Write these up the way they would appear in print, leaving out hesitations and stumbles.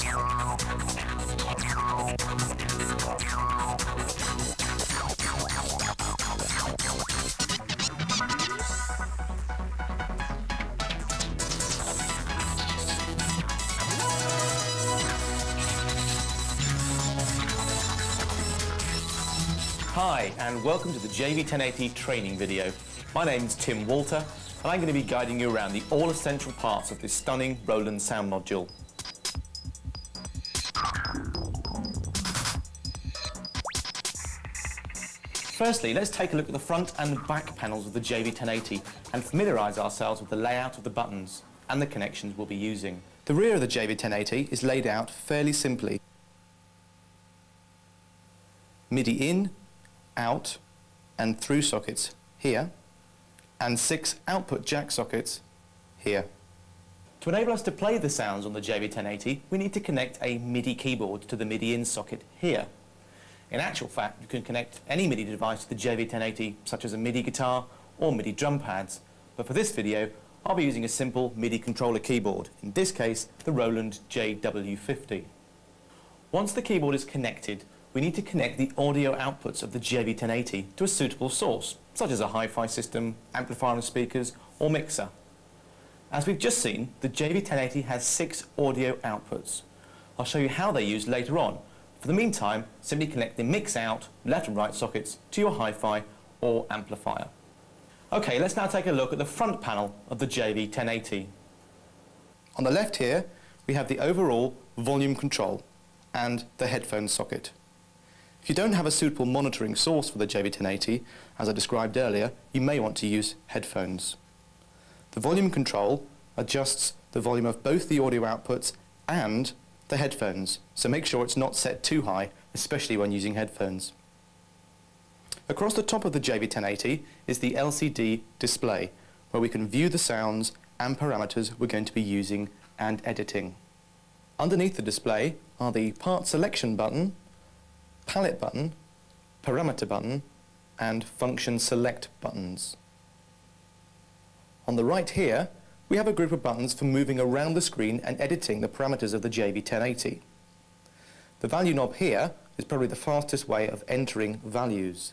Hi, and welcome to the JV-1080 training video. My name's Tim Walter, and I'm going to be guiding you around the all-essential parts of this stunning Roland sound module. Firstly, let's take a look at the front and back panels of the JV-1080 and familiarise ourselves with the layout of the buttons and the connections we'll be using. The rear of the JV-1080 is laid out fairly simply. MIDI in, out and through sockets here, and 6 output jack sockets here. To enable us to play the sounds on the JV-1080, we need to connect a MIDI keyboard to the MIDI in socket here. In actual fact, you can connect any MIDI device to the JV-1080, such as a MIDI guitar or MIDI drum pads, but for this video I'll be using a simple MIDI controller keyboard, in this case the Roland JW-50. Once the keyboard is connected, we need to connect the audio outputs of the JV-1080 to a suitable source, such as a hi-fi system, amplifier and speakers, or mixer. As we've just seen, the JV-1080 has 6 audio outputs. I'll show you how they're used later on. For the meantime, simply connect the mix out, left and right sockets to your hi-fi or amplifier. Okay, let's now take a look at the front panel of the JV-1080. On the left here, we have the overall volume control and the headphone socket. If you don't have a suitable monitoring source for the JV-1080, as I described earlier, you may want to use headphones. The volume control adjusts the volume of both the audio outputs and the headphones, so make sure it's not set too high, especially when using headphones. Across the top of the JV-1080 is the LCD display, where we can view the sounds and parameters we're going to be using and editing. Underneath the display are the part selection button, palette button, parameter button and function select buttons. On the right here we have a group of buttons for moving around the screen and editing the parameters of the JV-1080. The value knob here is probably the fastest way of entering values.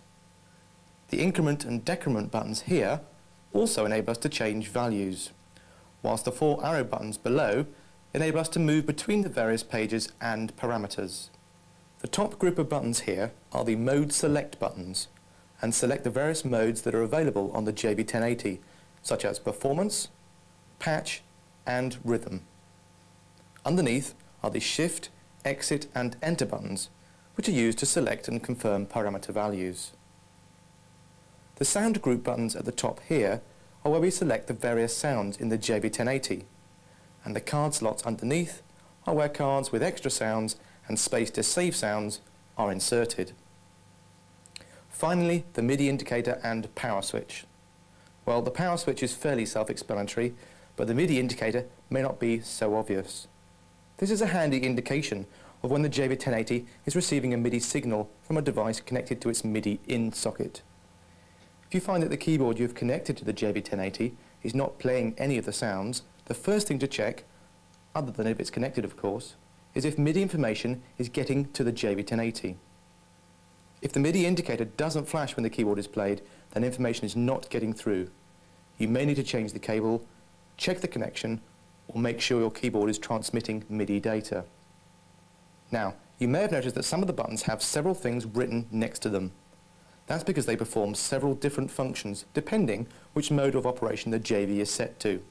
The increment and decrement buttons here also enable us to change values, whilst the 4 arrow buttons below enable us to move between the various pages and parameters. The top group of buttons here are the mode select buttons and select the various modes that are available on the JV-1080, such as performance, patch and rhythm. Underneath are the shift, exit and enter buttons, which are used to select and confirm parameter values. The sound group buttons at the top here are where we select the various sounds in the JV-1080, and the card slots underneath are where cards with extra sounds and space to save sounds are inserted. Finally, the MIDI indicator and power switch. Well, the power switch is fairly self-explanatory, but the MIDI indicator may not be so obvious. This is a handy indication of when the JV-1080 is receiving a MIDI signal from a device connected to its MIDI in socket. If you find that the keyboard you've connected to the JV-1080 is not playing any of the sounds, the first thing to check, other than if it's connected of course, is if MIDI information is getting to the JV-1080. If the MIDI indicator doesn't flash when the keyboard is played, then information is not getting through. You may need to change the cable, check the connection, or make sure your keyboard is transmitting MIDI data. Now, you may have noticed that some of the buttons have several things written next to them. That's because they perform several different functions depending which mode of operation the JV is set to.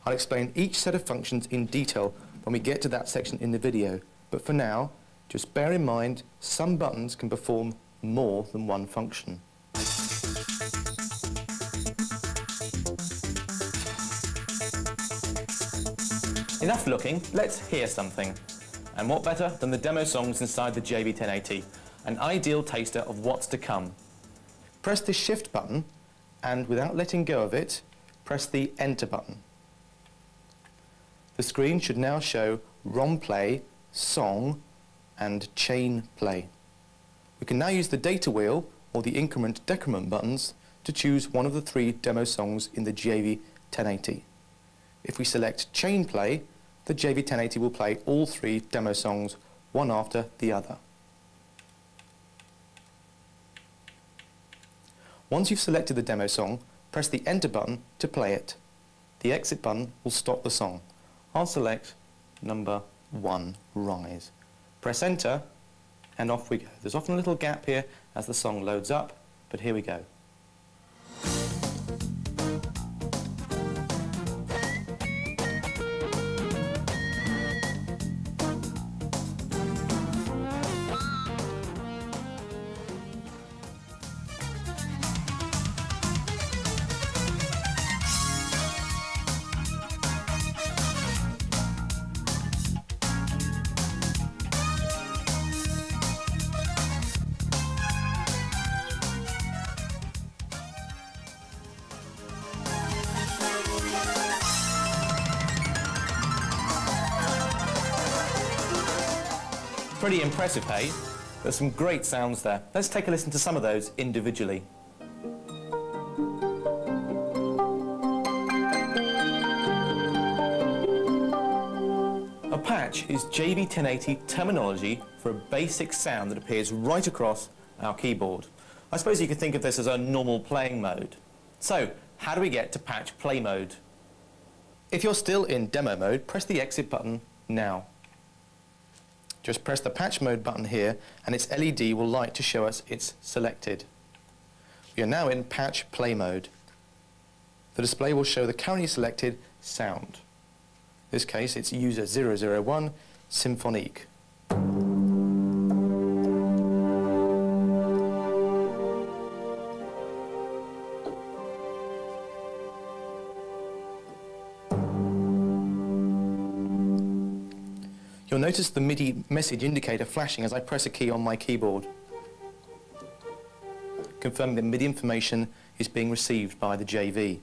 I'll explain each set of functions in detail when we get to that section in the video, but for now, just bear in mind some buttons can perform more than one function. Enough looking, let's hear something. And what better than the demo songs inside the JV-1080, an ideal taster of what's to come. Press the Shift button, and without letting go of it, press the Enter button. The screen should now show ROM play, song and chain play. We can now use the data wheel or the increment decrement buttons to choose one of the 3 demo songs in the JV-1080. If we select chain play, the JV-1080 will play all 3 demo songs, one after the other. Once you've selected the demo song, press the Enter button to play it. The Exit button will stop the song. I'll select number 1, Rise. Press Enter, and off we go. There's often a little gap here as the song loads up, but here we go. Pretty impressive, hey? There's some great sounds there. Let's take a listen to some of those individually. A patch is JV-1080 terminology for a basic sound that appears right across our keyboard. I suppose you could think of this as a normal playing mode. So, how do we get to patch play mode? If you're still in demo mode, press the Exit button now. Just press the patch mode button here and its LED will light to show us it's selected. We are now in patch play mode. The display will show the currently selected sound. In this case it's user 001 symphonique. You'll notice the MIDI message indicator flashing as I press a key on my keyboard, confirming that MIDI information is being received by the JV.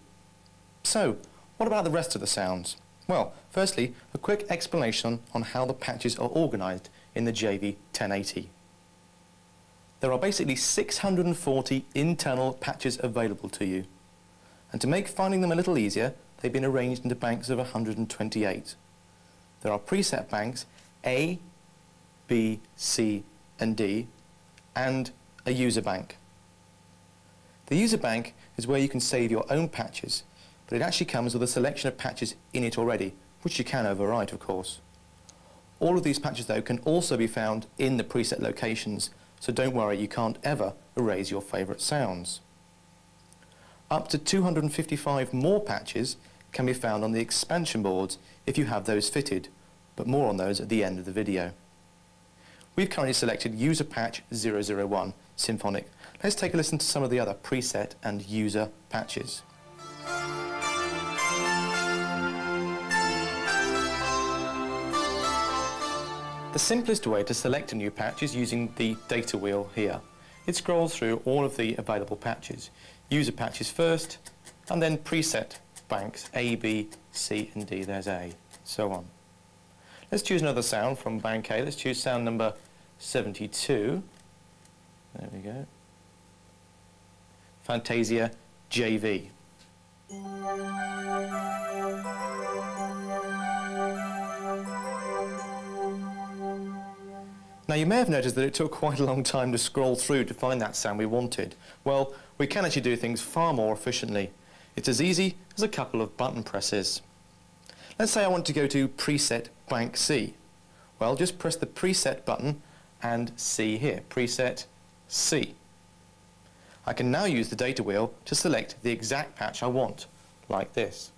So, what about the rest of the sounds? Well, firstly, a quick explanation on how the patches are organised in the JV-1080. There are basically 640 internal patches available to you, and to make finding them a little easier, they've been arranged into banks of 128. There are preset banks A, B, C and D, and a user bank. The user bank is where you can save your own patches, but it actually comes with a selection of patches in it already, which you can overwrite, of course. All of these patches, though, can also be found in the preset locations, so don't worry, you can't ever erase your favourite sounds. Up to 255 more patches can be found on the expansion boards if you have those fitted, but more on those at the end of the video. We've currently selected user patch 001 symphonic. Let's take a listen to some of the other preset and user patches. The simplest way to select a new patch is using the data wheel here. It scrolls through all of the available patches. User patches first, and then preset banks A, B, C and D, there's A, so on. Let's choose another sound from bank A. Let's choose sound number 72. There we go. Fantasia JV. Now you may have noticed that it took quite a long time to scroll through to find that sound we wanted. Well, we can actually do things far more efficiently. It's as easy as a couple of button presses. Let's say I want to go to preset bank C. Well, just press the preset button and C here, preset C. I can now use the data wheel to select the exact patch I want, like this.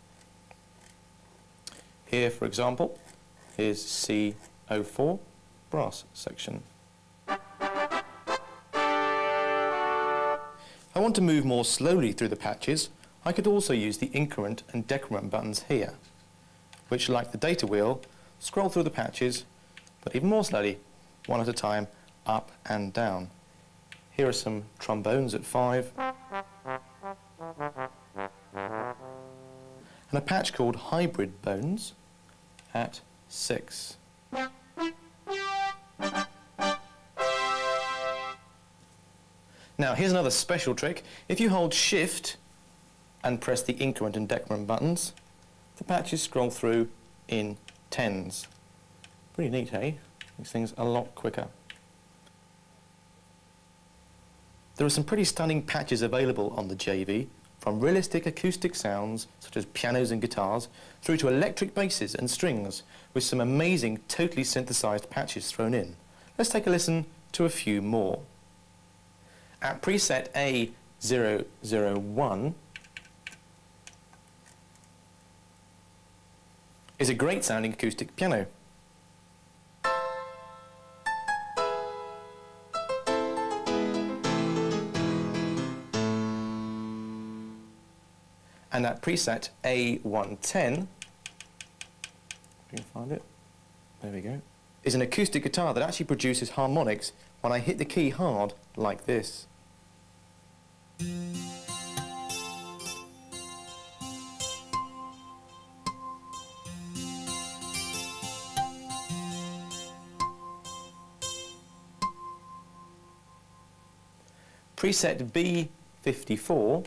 Here, for example, is C04, brass section. If I want to move more slowly through the patches, I could also use the increment and decrement buttons here, which, like the data wheel, scroll through the patches, but even more slowly, one at a time, up and down. Here are some trombones at 5, and a patch called Hybrid Bones at 6. Now, here's another special trick. If you hold Shift and press the increment and decrement buttons, the patches scroll through in 10s. Pretty neat, eh? Makes things a lot quicker. There are some pretty stunning patches available on the JV, from realistic acoustic sounds such as pianos and guitars through to electric basses and strings with some amazing totally synthesized patches thrown in. Let's take a listen to a few more. At preset A001 is a great sounding acoustic piano. And at preset A110, if you can find it, there we go, is an acoustic guitar that actually produces harmonics when I hit the key hard like this. Preset B54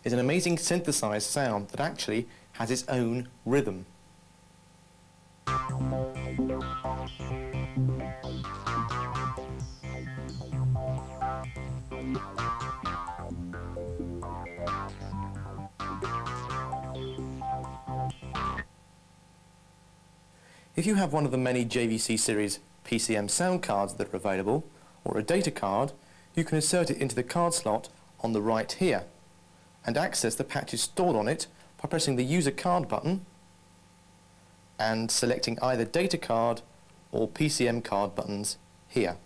is an amazing synthesized sound that actually has its own rhythm. If you have one of the many JVC series PCM sound cards that are available, or a data card, you can insert it into the card slot on the right here and access the patches stored on it by pressing the User Card button and selecting either Data Card or PCM Card buttons here.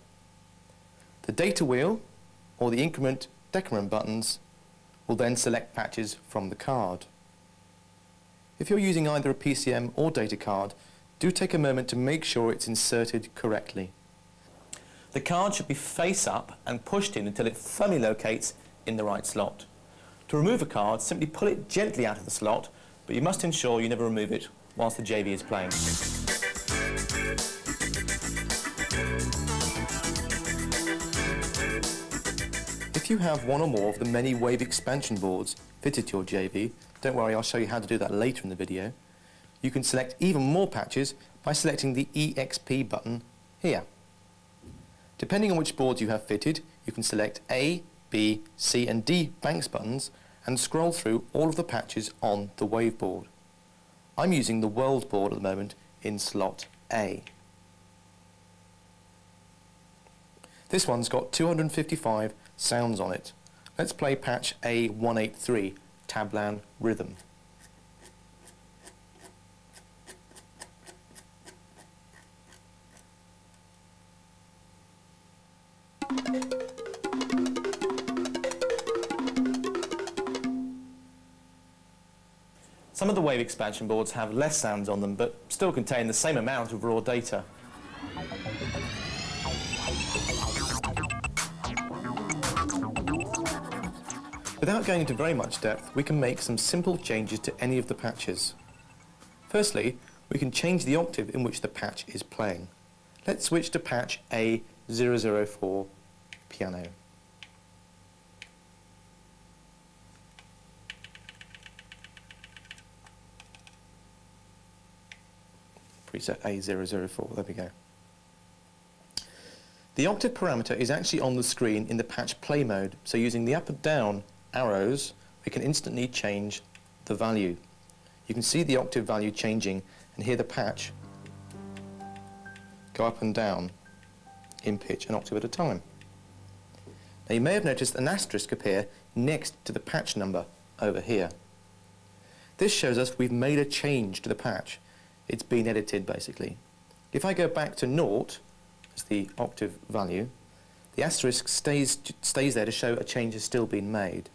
The Data Wheel or the Increment Decrement buttons will then select patches from the card. If you're using either a PCM or data card, do take a moment to make sure it's inserted correctly. The card should be face up and pushed in until it firmly locates in the right slot. To remove a card, simply pull it gently out of the slot, but you must ensure you never remove it whilst the JV is playing. If you have one or more of the many wave expansion boards fitted to your JV, don't worry, I'll show you how to do that later in the video. You can select even more patches by selecting the EXP button here. Depending on which boards you have fitted, you can select A, B, C and D banks buttons and scroll through all of the patches on the wave board. I'm using the world board at the moment in slot A. This one's got 255 sounds on it. Let's play patch A183, Tablan Rhythm. Some of the wave expansion boards have less sounds on them, but still contain the same amount of raw data. Without going into very much depth, we can make some simple changes to any of the patches. Firstly, we can change the octave in which the patch is playing. Let's switch to patch A004, Piano. Preset A004, there we go. The octave parameter is actually on the screen in the patch play mode, so using the up and down arrows, we can instantly change the value. You can see the octave value changing and hear the patch go up and down in pitch an octave at a time. Now you may have noticed an asterisk appear next to the patch number over here. This shows us we've made a change to the patch. It's been edited basically. If I go back to 0 as the octave value, the asterisk stays there to show a change has still been made.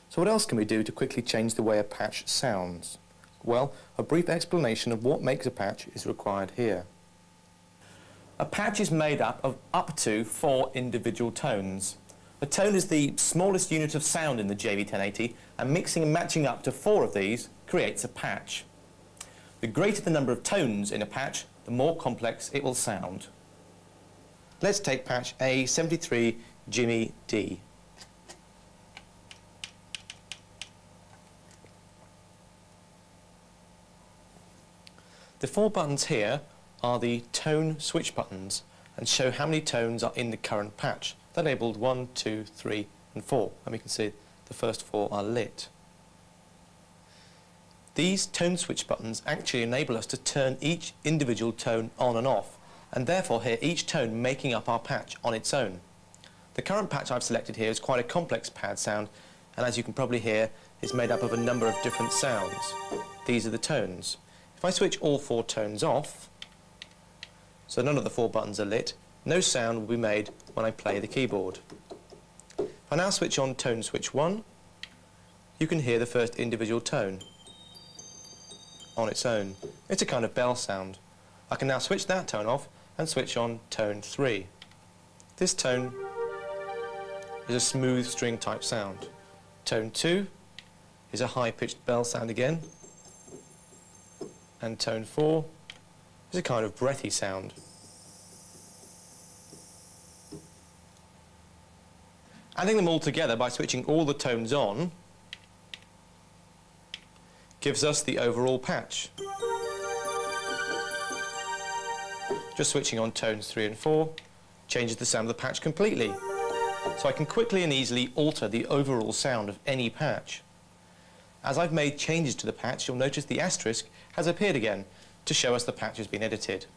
So what else can we do to quickly change the way a patch sounds? Well, a brief explanation of what makes a patch is required here. A patch is made up of up to 4 individual tones. A tone is the smallest unit of sound in the JV-1080, and mixing and matching up to 4 of these creates a patch. The greater the number of tones in a patch, the more complex it will sound. Let's take patch A73 Jimmy D. The 4 buttons here are the tone switch buttons and show how many tones are in the current patch. They're labelled 1, 2, 3 and 4, and we can see the first 4 are lit. These tone switch buttons actually enable us to turn each individual tone on and off, and therefore hear each tone making up our patch on its own. The current patch I've selected here is quite a complex pad sound, and as you can probably hear, it's made up of a number of different sounds. These are the tones. If I switch all 4 tones off, so none of the 4 buttons are lit, no sound will be made when I play the keyboard. If I now switch on tone switch 1, you can hear the first individual tone on its own. It's a kind of bell sound. I can now switch that tone off and switch on tone 3. This tone is a smooth string type sound. Tone 2 is a high-pitched bell sound again, and tone 4 is a kind of breathy sound. Adding them all together by switching all the tones on gives us the overall patch. Just switching on tones 3 and 4 changes the sound of the patch completely. So I can quickly and easily alter the overall sound of any patch. As I've made changes to the patch, you'll notice the asterisk has appeared again to show us the patch has been edited.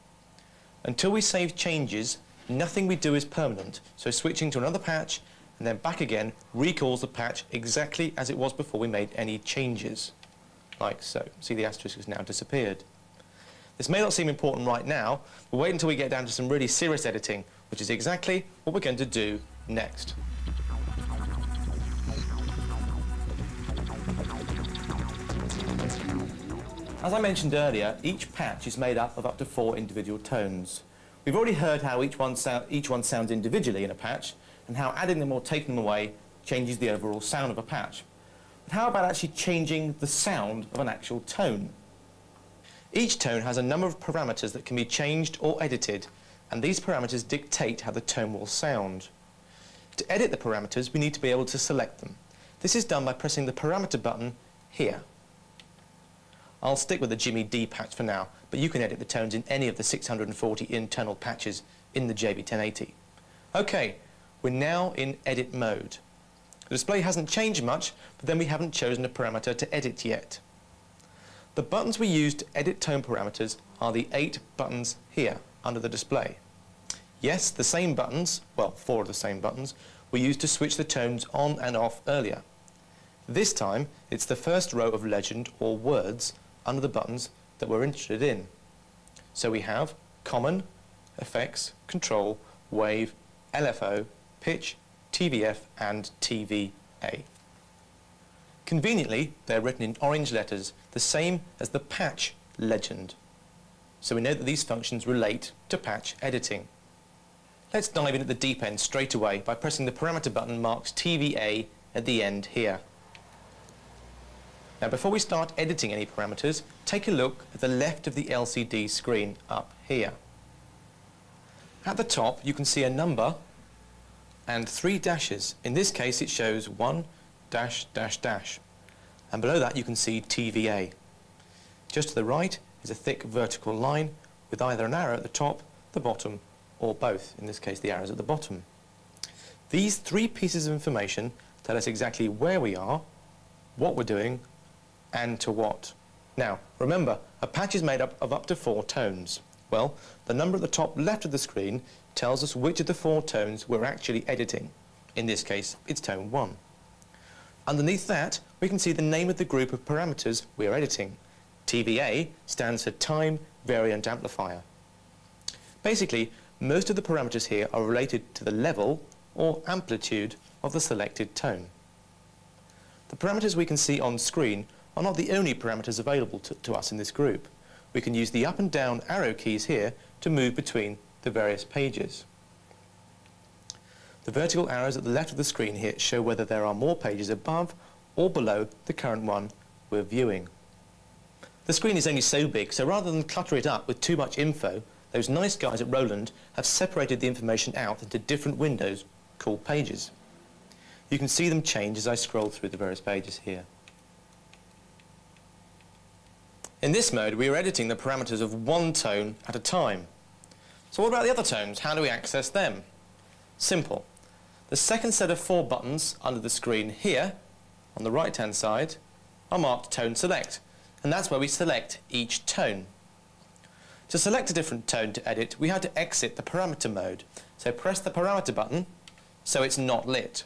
Until we save changes, nothing we do is permanent, so switching to another patch and then back again recalls the patch exactly as it was before we made any changes. Like so. See, the asterisk has now disappeared. This may not seem important right now, but wait until we get down to some really serious editing, which is exactly what we're going to do next. As I mentioned earlier, each patch is made up of up to 4 individual tones. We've already heard how each one sounds individually in a patch, and how adding them or taking them away changes the overall sound of a patch. But how about actually changing the sound of an actual tone? Each tone has a number of parameters that can be changed or edited, and these parameters dictate how the tone will sound. To edit the parameters, we need to be able to select them. This is done by pressing the parameter button here. I'll stick with the Jimmy D patch for now, but you can edit the tones in any of the 640 internal patches in the JV-1080. OK, we're now in edit mode. The display hasn't changed much, but then we haven't chosen a parameter to edit yet. The buttons we use to edit tone parameters are the 8 buttons here under the display. Yes, the same buttons, well, 4 of the same buttons, were used to switch the tones on and off earlier. This time, it's the first row of legend or words under the buttons that we're interested in. So we have common, effects, control, wave, LFO, pitch, TVF and TVA. Conveniently, they're written in orange letters, the same as the patch legend. So we know that these functions relate to patch editing. Let's dive in at the deep end straight away by pressing the parameter button marked TVA at the end here. Now before we start editing any parameters, take a look at the left of the LCD screen up here. At the top you can see a number and 3 dashes. In this case it shows 1 dash dash dash, and below that you can see TVA. Just to the right is a thick vertical line with either an arrow at the top, the bottom, or both. In this case the arrows at the bottom. These 3 pieces of information tell us exactly where we are, what we're doing, and to what. Now remember, a patch is made up to 4 tones. Well, the number at the top left of the screen tells us which of the 4 tones we're actually editing. In this case, it's tone 1. Underneath that, we can see the name of the group of parameters we are editing. TVA stands for Time Variant Amplifier. Basically, most of the parameters here are related to the level or amplitude of the selected tone. The parameters we can see on screen are not the only parameters available to us in this group. We can use the up and down arrow keys here to move between the various pages. The vertical arrows at the left of the screen here show whether there are more pages above or below the current one we're viewing. The screen is only so big, so rather than clutter it up with too much info, those nice guys at Roland have separated the information out into different windows called pages. You can see them change as I scroll through the various pages here. In this mode, we are editing the parameters of one tone at a time. So what about the other tones? How do we access them? Simple. The second set of 4 buttons under the screen here, on the right-hand side, are marked Tone Select, and that's where we select each tone. To select a different tone to edit, we had to exit the parameter mode. So press the parameter button so it's not lit.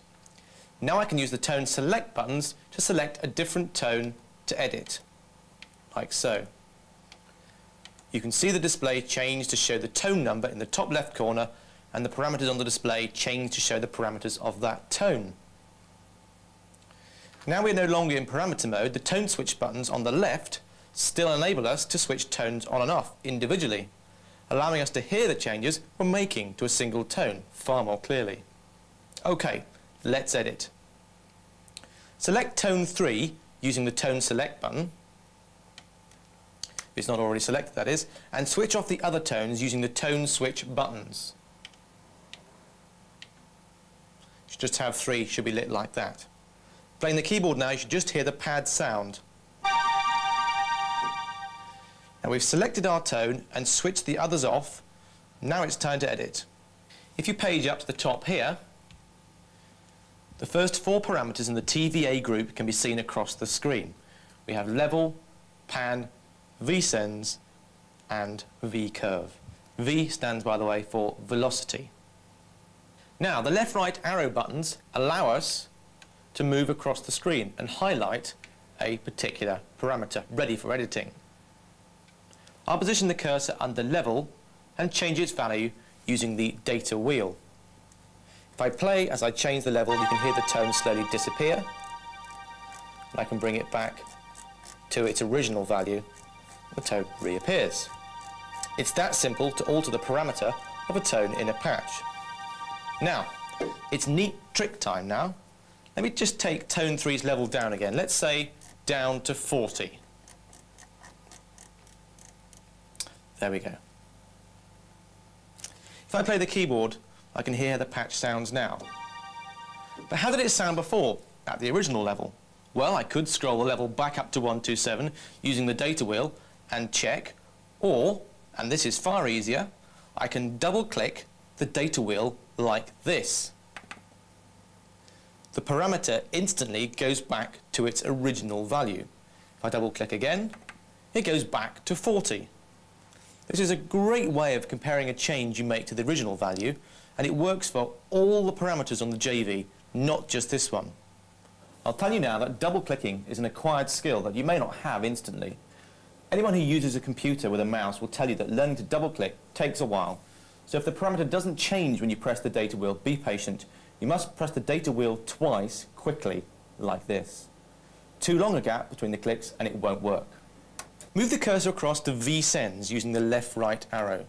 Now I can use the Tone Select buttons to select a different tone to edit, like so. You can see the display change to show the tone number in the top left corner, and the parameters on the display change to show the parameters of that tone. Now we're no longer in parameter mode, the tone switch buttons on the left still enable us to switch tones on and off individually, allowing us to hear the changes we're making to a single tone far more clearly. OK, let's edit. Select tone 3 using the Tone Select button, if it's not already selected that is, and switch off the other tones using the Tone Switch buttons. You should just have 3, should be lit like that. Playing the keyboard now, you should just hear the pad sound. Now we've selected our tone and switched the others off. Now it's time to edit. If you page up to the top here, the first 4 parameters in the TVA group can be seen across the screen. We have level, pan, V-sends and V-curve. V stands, by the way, for velocity. Now, the left-right arrow buttons allow us to move across the screen and highlight a particular parameter ready for editing. I'll position the cursor under level and change its value using the data wheel. If I play as I change the level, you can hear the tone slowly disappear, and I can bring it back to its original value. The tone reappears. It's that simple to alter the parameter of a tone in a patch. Now, it's neat trick time now. Let me just take tone 3's level down again. Let's say down to 40. There we go. If I play the keyboard, I can hear the patch sounds now. But how did it sound before, at the original level? Well, I could scroll the level back up to 127 using the data wheel and check, or, and this is far easier, I can double-click the data wheel like this. The parameter instantly goes back to its original value. If I double-click again, it goes back to 40. This is a great way of comparing a change you make to the original value, and it works for all the parameters on the JV, not just this one. I'll tell you now that double-clicking is an acquired skill that you may not have instantly. Anyone who uses a computer with a mouse will tell you that learning to double-click takes a while. So if the parameter doesn't change when you press the data wheel, be patient. You must press the data wheel twice, quickly, like this. Too long a gap between the clicks and it won't work. Move the cursor across to V-sends using the left-right arrow.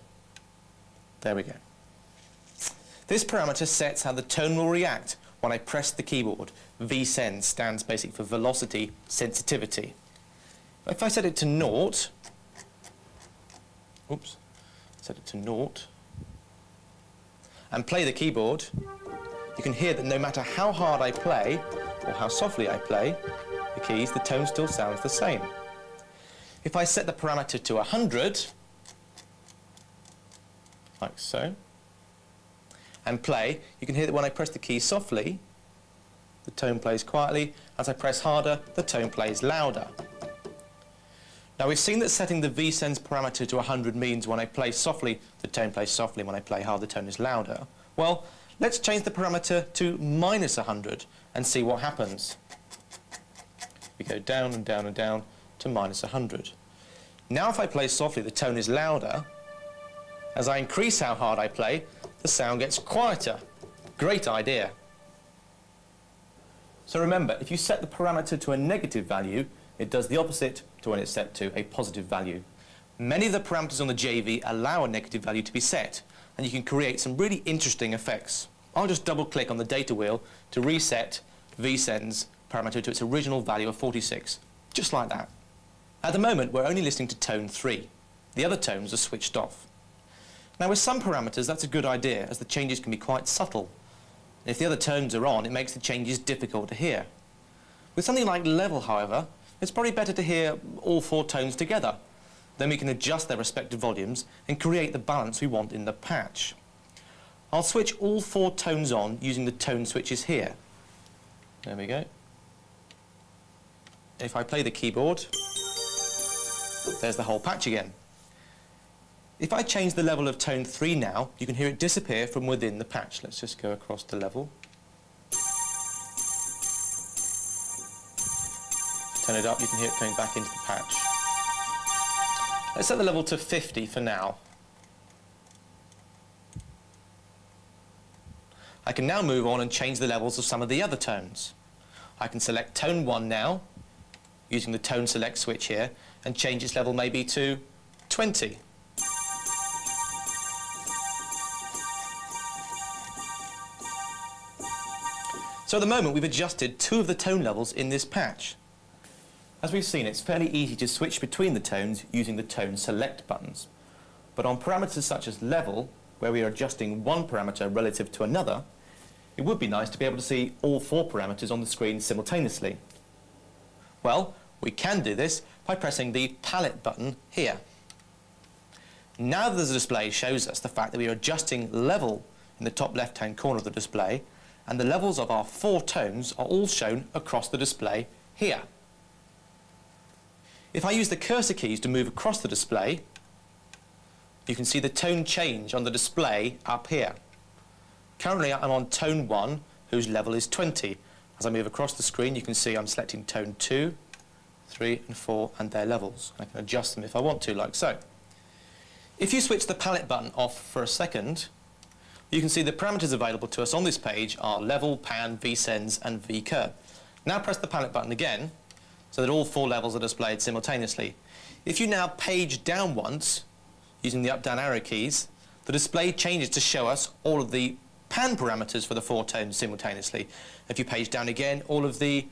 There we go. This parameter sets how the tone will react when I press the keyboard. V-sends stands basically for velocity sensitivity. If I set it to 0, set it to 0, and play the keyboard, you can hear that no matter how hard I play, or how softly I play the keys, the tone still sounds the same. If I set the parameter to 100, like so, and play, you can hear that when I press the key softly, the tone plays quietly. As I press harder, the tone plays louder. Now we've seen that setting the V-sends parameter to 100 means when I play softly, the tone plays softly, when I play hard, the tone is louder. Well, let's change the parameter to -100 and see what happens. We go down and down and down to -100. Now if I play softly, the tone is louder. As I increase how hard I play, the sound gets quieter. Great idea. So remember, if you set the parameter to a negative value, it does the opposite to when it's set to a positive value. Many of the parameters on the JV allow a negative value to be set, and you can create some really interesting effects. I'll just double-click on the data wheel to reset V-sends parameter to its original value of 46, just like that. At the moment, we're only listening to tone 3. The other tones are switched off. Now, with some parameters, that's a good idea, as the changes can be quite subtle. If the other tones are on, it makes the changes difficult to hear. With something like level, however, it's probably better to hear all 4 tones together. Then we can adjust their respective volumes and create the balance we want in the patch. I'll switch all 4 tones on using the tone switches here. There we go. If I play the keyboard, there's the whole patch again. If I change the level of tone 3 now, you can hear it disappear from within the patch. Let's just go across the level. Turn it up, you can hear it going back into the patch. Let's set the level to 50 for now. I can now move on and change the levels of some of the other tones. I can select tone 1 now, using the tone select switch here, and change its level maybe to 20. So at the moment we've adjusted 2 of the tone levels in this patch. As we've seen, it's fairly easy to switch between the tones using the tone select buttons. But on parameters such as level, where we are adjusting one parameter relative to another, it would be nice to be able to see all 4 parameters on the screen simultaneously. Well, we can do this by pressing the palette button here. Now that the display shows us the fact that we are adjusting level in the top left-hand corner of the display, and the levels of our 4 tones are all shown across the display here. If I use the cursor keys to move across the display, you can see the tone change on the display up here. Currently I'm on tone 1, whose level is 20. As I move across the screen, you can see I'm selecting tone 2, 3 and 4 and their levels. I can adjust them if I want to, like so. If you switch the palette button off for a second, you can see the parameters available to us on this page are level, pan, V-sends and V-curve. Now press the palette button again, so that all 4 levels are displayed simultaneously. If you now page down once, using the up-down arrow keys, the display changes to show us all of the pan parameters for the 4 tones simultaneously. If you page down again, all of the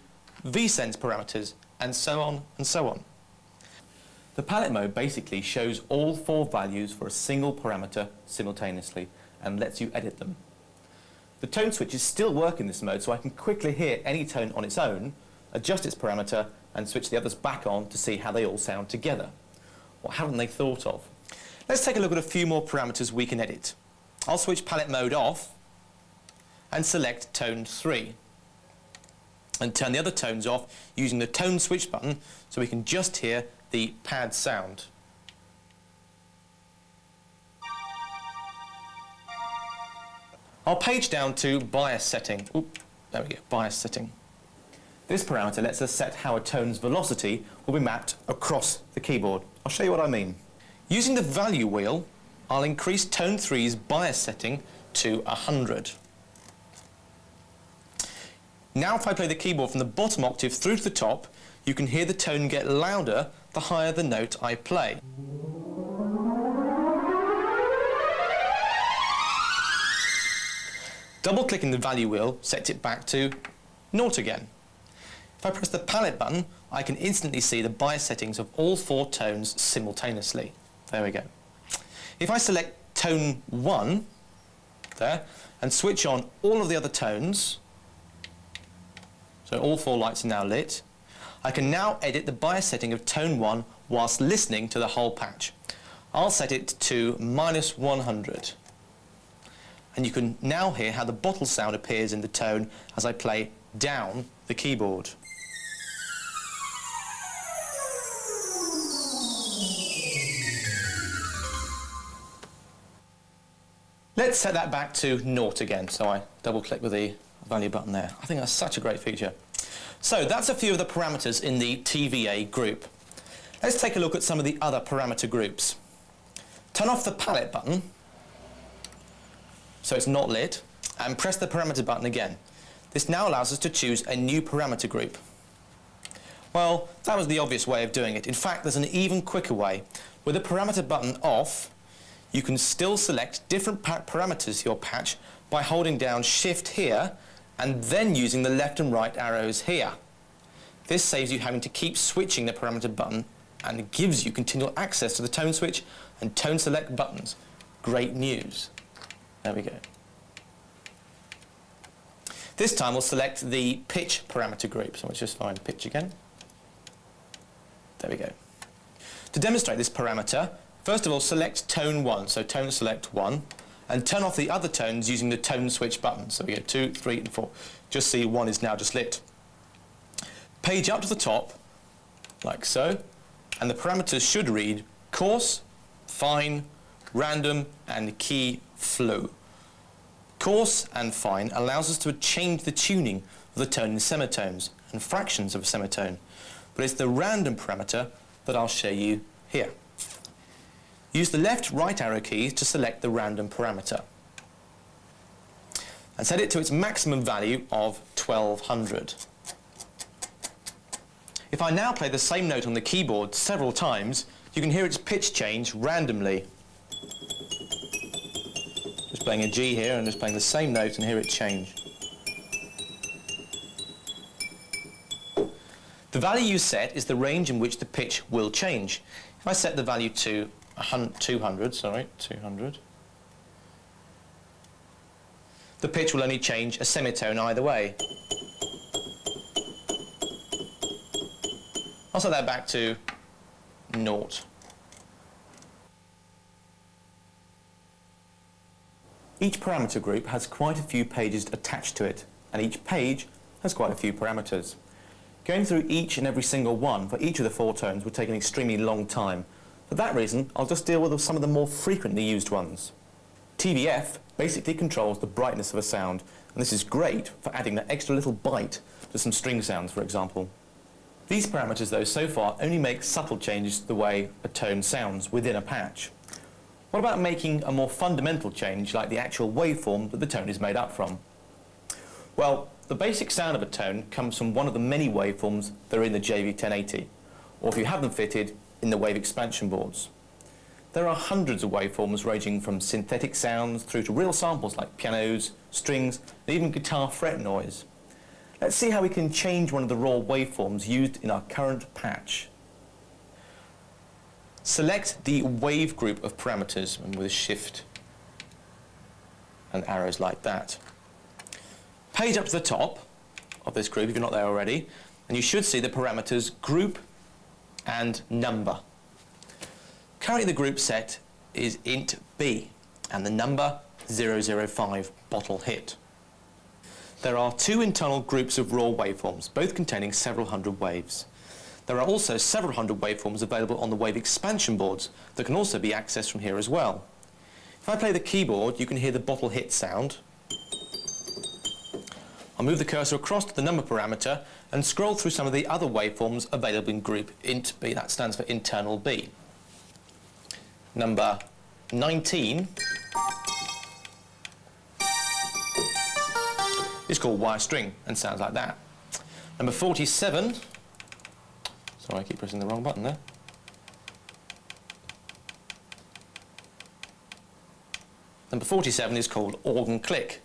V-sense parameters, and so on and so on. The palette mode basically shows all 4 values for a single parameter simultaneously and lets you edit them. The tone switches still work in this mode, so I can quickly hear any tone on its own, adjust its parameter and switch the others back on to see how they all sound together. What haven't they thought of? Let's take a look at a few more parameters we can edit. I'll switch palette mode off and select tone 3 and turn the other tones off using the tone switch button so we can just hear the pad sound. I'll page down to bias setting. Oop, there we go, bias setting. This parameter lets us set how a tone's velocity will be mapped across the keyboard. I'll show you what I mean. Using the value wheel, I'll increase tone 3's bias setting to 100. Now if I play the keyboard from the bottom octave through to the top, you can hear the tone get louder the higher the note I play. Double-clicking the value wheel sets it back to 0 again. If I press the palette button, I can instantly see the bias settings of all 4 tones simultaneously. There we go. If I select tone 1, there, and switch on all of the other tones, so all 4 lights are now lit, I can now edit the bias setting of tone 1 whilst listening to the whole patch. I'll set it to -100. And you can now hear how the bottle sound appears in the tone as I play down the keyboard. Let's set that back to 0 again, so I double-click with the value button there. I think that's such a great feature. So that's a few of the parameters in the TVA group. Let's take a look at some of the other parameter groups. Turn off the palette button, so it's not lit, and press the parameter button again. This now allows us to choose a new parameter group. Well, that was the obvious way of doing it. In fact, there's an even quicker way. With the parameter button off, you can still select different parameters for your patch by holding down Shift here and then using the left and right arrows here. This saves you having to keep switching the parameter button and it gives you continual access to the tone switch and tone select buttons. Great news. There we go. This time we'll select the pitch parameter group, so let's just find pitch again. There we go. To demonstrate this parameter, first of all select tone 1, so tone select 1, and turn off the other tones using the tone switch button. So we go 2, 3 and 4. Just see 1 is now just lit. Page up to the top, like so, and the parameters should read coarse, fine, random and key flow. Coarse and fine allows us to change the tuning of the tone in semitones and fractions of a semitone, but it's the random parameter that I'll show you here. Use the left-right arrow keys to select the random parameter and set it to its maximum value of 1200. If I now play the same note on the keyboard several times, you can hear its pitch change randomly. Just playing a G here and just playing the same note and hear it change. The value you set is the range in which the pitch will change. If I set the value to 200, the pitch will only change a semitone either way. I'll set that back to 0. Each parameter group has quite a few pages attached to it, and each page has quite a few parameters. Going through each and every single one for each of the 4 tones would take an extremely long time. For that reason, I'll just deal with some of the more frequently used ones. TVF basically controls the brightness of a sound, and this is great for adding that extra little bite to some string sounds, for example. These parameters, though, so far only make subtle changes to the way a tone sounds within a patch. What about making a more fundamental change, like the actual waveform that the tone is made up from? Well, the basic sound of a tone comes from one of the many waveforms that are in the JV-1080, or if you have them fitted, in the wave expansion boards. There are hundreds of waveforms ranging from synthetic sounds through to real samples like pianos, strings, and even guitar fret noise. Let's see how we can change one of the raw waveforms used in our current patch. Select the wave group of parameters and with shift and arrows like that. Page up to the top of this group if you're not there already, and you should see the parameters group and number. Currently the group set is int B and the number 005 bottle hit. There are 2 internal groups of raw waveforms, both containing several hundred waves. There are also several hundred waveforms available on the wave expansion boards that can also be accessed from here as well. If I play the keyboard, you can hear the bottle hit sound. I'll move the cursor across to the number parameter and scroll through some of the other waveforms available in group int B, that stands for internal B. Number 19 is called wire string and sounds like that. Number 47, sorry I keep pressing the wrong button there. Number 47 is called organ click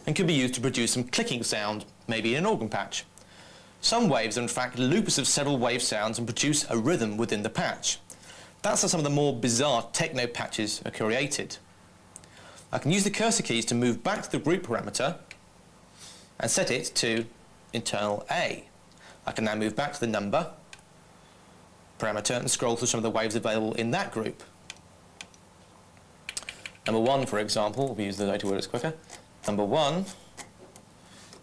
and can be used to produce some clicking sound, maybe in an organ patch. Some waves are in fact loops of several wave sounds and produce a rhythm within the patch. That's how some of the more bizarre techno patches are created. I can use the cursor keys to move back to the group parameter and set it to internal A. I can now move back to the number parameter and scroll through some of the waves available in that group. Number 1, for example, we'll use the later word it's quicker. Number 1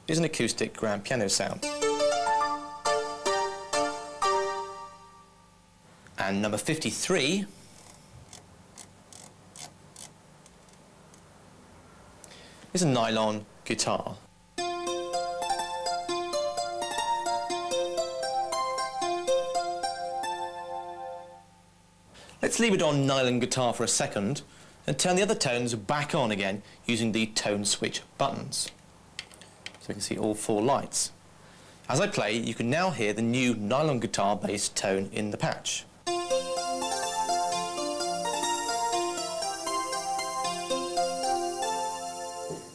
is an acoustic grand piano sound. And number 53 is a nylon guitar. Let's leave it on nylon guitar for a second and turn the other tones back on again using the tone switch buttons. So we can see all 4 lights. As I play, you can now hear the new nylon guitar based tone in the patch.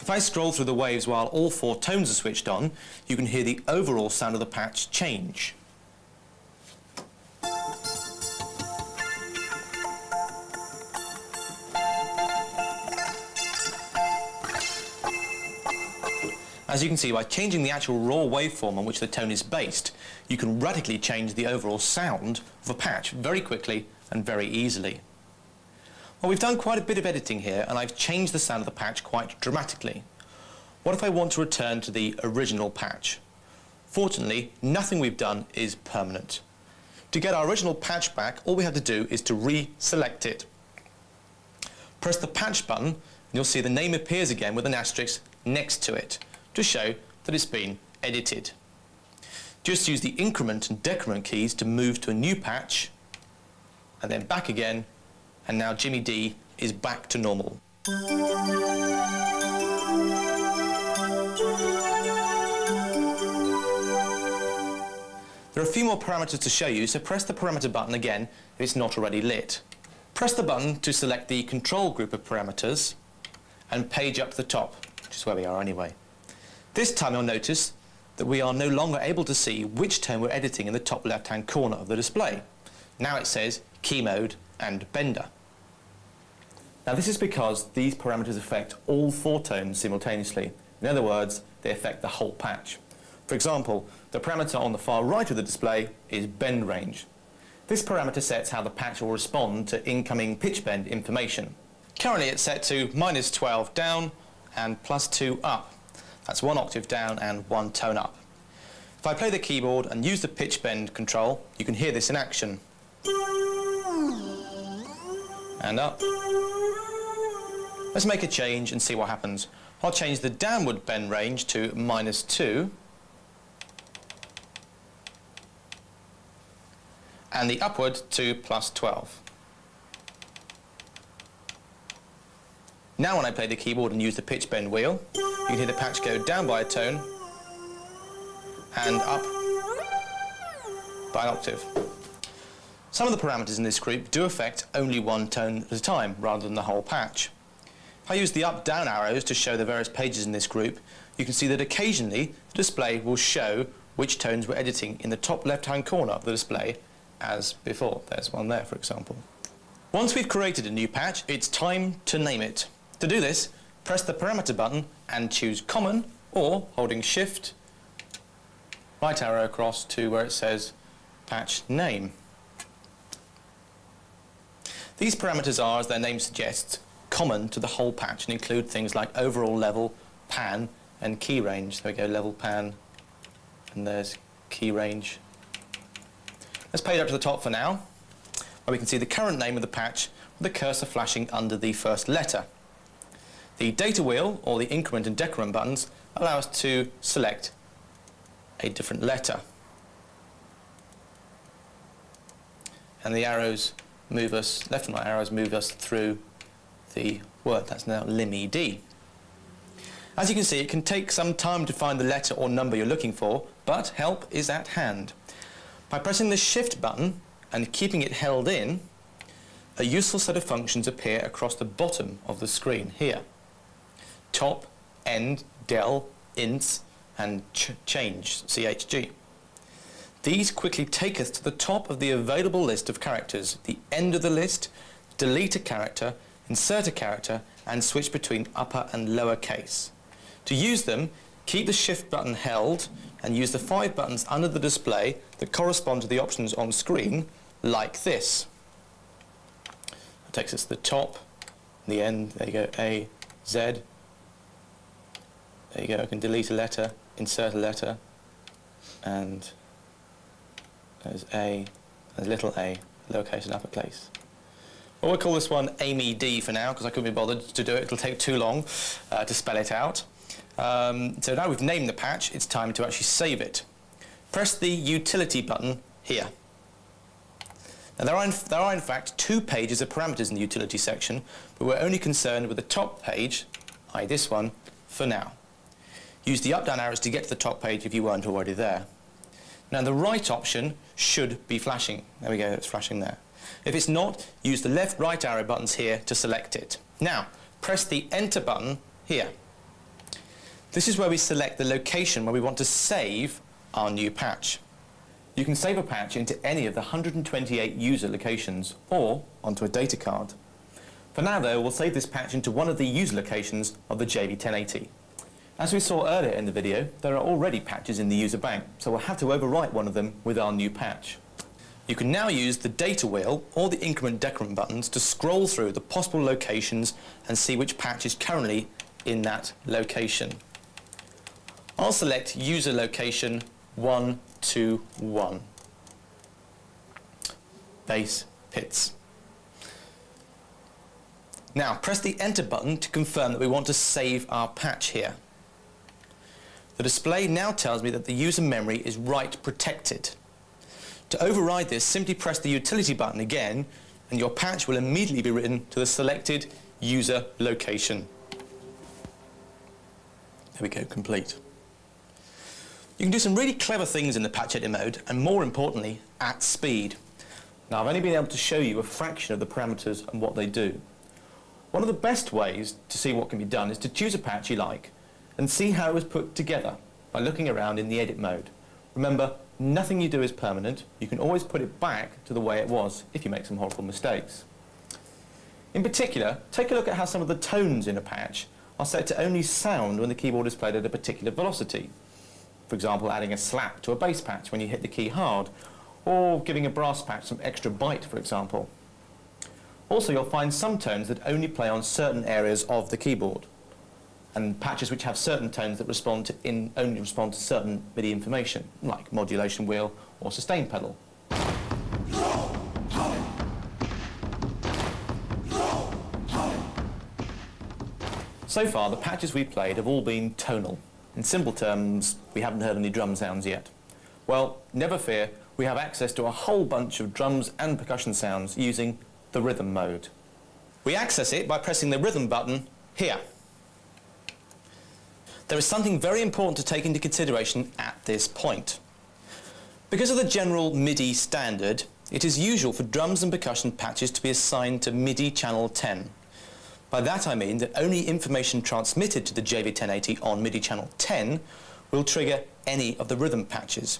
If I scroll through the waves while all 4 tones are switched on, you can hear the overall sound of the patch change. As you can see, by changing the actual raw waveform on which the tone is based, you can radically change the overall sound of a patch very quickly and very easily. Well, we've done quite a bit of editing here, and I've changed the sound of the patch quite dramatically. What if I want to return to the original patch? Fortunately, nothing we've done is permanent. To get our original patch back, all we have to do is to reselect it. Press the patch button, and you'll see the name appears again with an asterisk next to it to show that it's been edited. Just use the increment and decrement keys to move to a new patch, and then back again, and now Jimmy D is back to normal. There are a few more parameters to show you, so press the parameter button again if it's not already lit. Press the button to select the control group of parameters and page up to the top, which is where we are anyway. This time you'll notice that we are no longer able to see which tone we're editing in the top left-hand corner of the display. Now it says key mode and bender. Now this is because these parameters affect all 4 tones simultaneously. In other words, they affect the whole patch. For example, the parameter on the far right of the display is bend range. This parameter sets how the patch will respond to incoming pitch bend information. Currently it's set to -12 down and +2 up. That's 1 octave down and 1 tone up. If I play the keyboard and use the pitch bend control, you can hear this in action. And up. Let's make a change and see what happens. I'll change the downward bend range to -2 and the upward to +12. Now when I play the keyboard and use the pitch bend wheel, you can hear the patch go down by a tone and up by an octave. Some of the parameters in this group do affect only 1 tone at a time rather than the whole patch. If I use the up-down arrows to show the various pages in this group, you can see that occasionally the display will show which tones we're editing in the top left-hand corner of the display as before. There's one there, for example. Once we've created a new patch, it's time to name it. To do this, press the parameter button and choose Common, or holding Shift, right arrow across to where it says Patch Name. These parameters are, as their name suggests, common to the whole patch and include things like overall level, pan, and key range. There we go, level, pan, and there's key range. Let's page up to the top for now, where we can see the current name of the patch with the cursor flashing under the first letter. The data wheel, or the increment and decrement buttons, allow us to select a different letter. And the arrows move us, left and right arrows move us through the word. That's now Lim D. As you can see, it can take some time to find the letter or number you're looking for, but help is at hand. By pressing the Shift button and keeping it held in, a useful set of functions appear across the bottom of the screen here. Top, end, del, ints, and change, CHG. These quickly take us to the top of the available list of characters, the end of the list, delete a character, insert a character, and switch between upper and lower case. To use them, keep the Shift button held and use the 5 buttons under the display that correspond to the options on screen, like this. It takes us to the top, the end, there you go, A, Z. There you go, I can delete a letter, insert a letter, and there's A, there's little a, lowercase and uppercase. Well, we'll call this one Amy D for now, because I couldn't be bothered to do it. It'll take too long to spell it out. So now we've named the patch, it's time to actually save it. Press the Utility button here. Now there are in fact 2 pages of parameters in the Utility section, but we're only concerned with the top page, i.e. this one, for now. Use the up-down arrows to get to the top page if you weren't already there. Now the right option should be flashing. There we go, it's flashing there. If it's not, use the left-right arrow buttons here to select it. Now, press the Enter button here. This is where we select the location where we want to save our new patch. You can save a patch into any of the 128 user locations or onto a data card. For now though, we'll save this patch into one of the user locations of the JV-1080. As we saw earlier in the video, there are already patches in the user bank, so we'll have to overwrite one of them with our new patch. You can now use the data wheel or the increment-decrement buttons to scroll through the possible locations and see which patch is currently in that location. I'll select user location 121. Bass pits. Now press the enter button to confirm that we want to save our patch here. The display now tells me that the user memory is write protected. To override this, simply press the utility button again and your patch will immediately be written to the selected user location. There we go, complete. You can do some really clever things in the patch edit mode and more importantly, at speed. Now I've only been able to show you a fraction of the parameters and what they do. One of the best ways to see what can be done is to choose a patch you like and see how it was put together by looking around in the edit mode. Remember, nothing you do is permanent. You can always put it back to the way it was if you make some horrible mistakes. In particular, take a look at how some of the tones in a patch are set to only sound when the keyboard is played at a particular velocity. For example, adding a slap to a bass patch when you hit the key hard, or giving a brass patch some extra bite, for example. Also, you'll find some tones that only play on certain areas of the keyboard, and patches which have certain tones that only respond to certain MIDI information, like modulation wheel or sustain pedal. So far, the patches we've played have all been tonal. In simple terms, we haven't heard any drum sounds yet. Well, never fear, we have access to a whole bunch of drums and percussion sounds using the rhythm mode. We access it by pressing the rhythm button here. There is something very important to take into consideration at this point. Because of the general MIDI standard, it is usual for drums and percussion patches to be assigned to MIDI channel 10. By that I mean that only information transmitted to the JV-1080 on MIDI channel 10 will trigger any of the rhythm patches.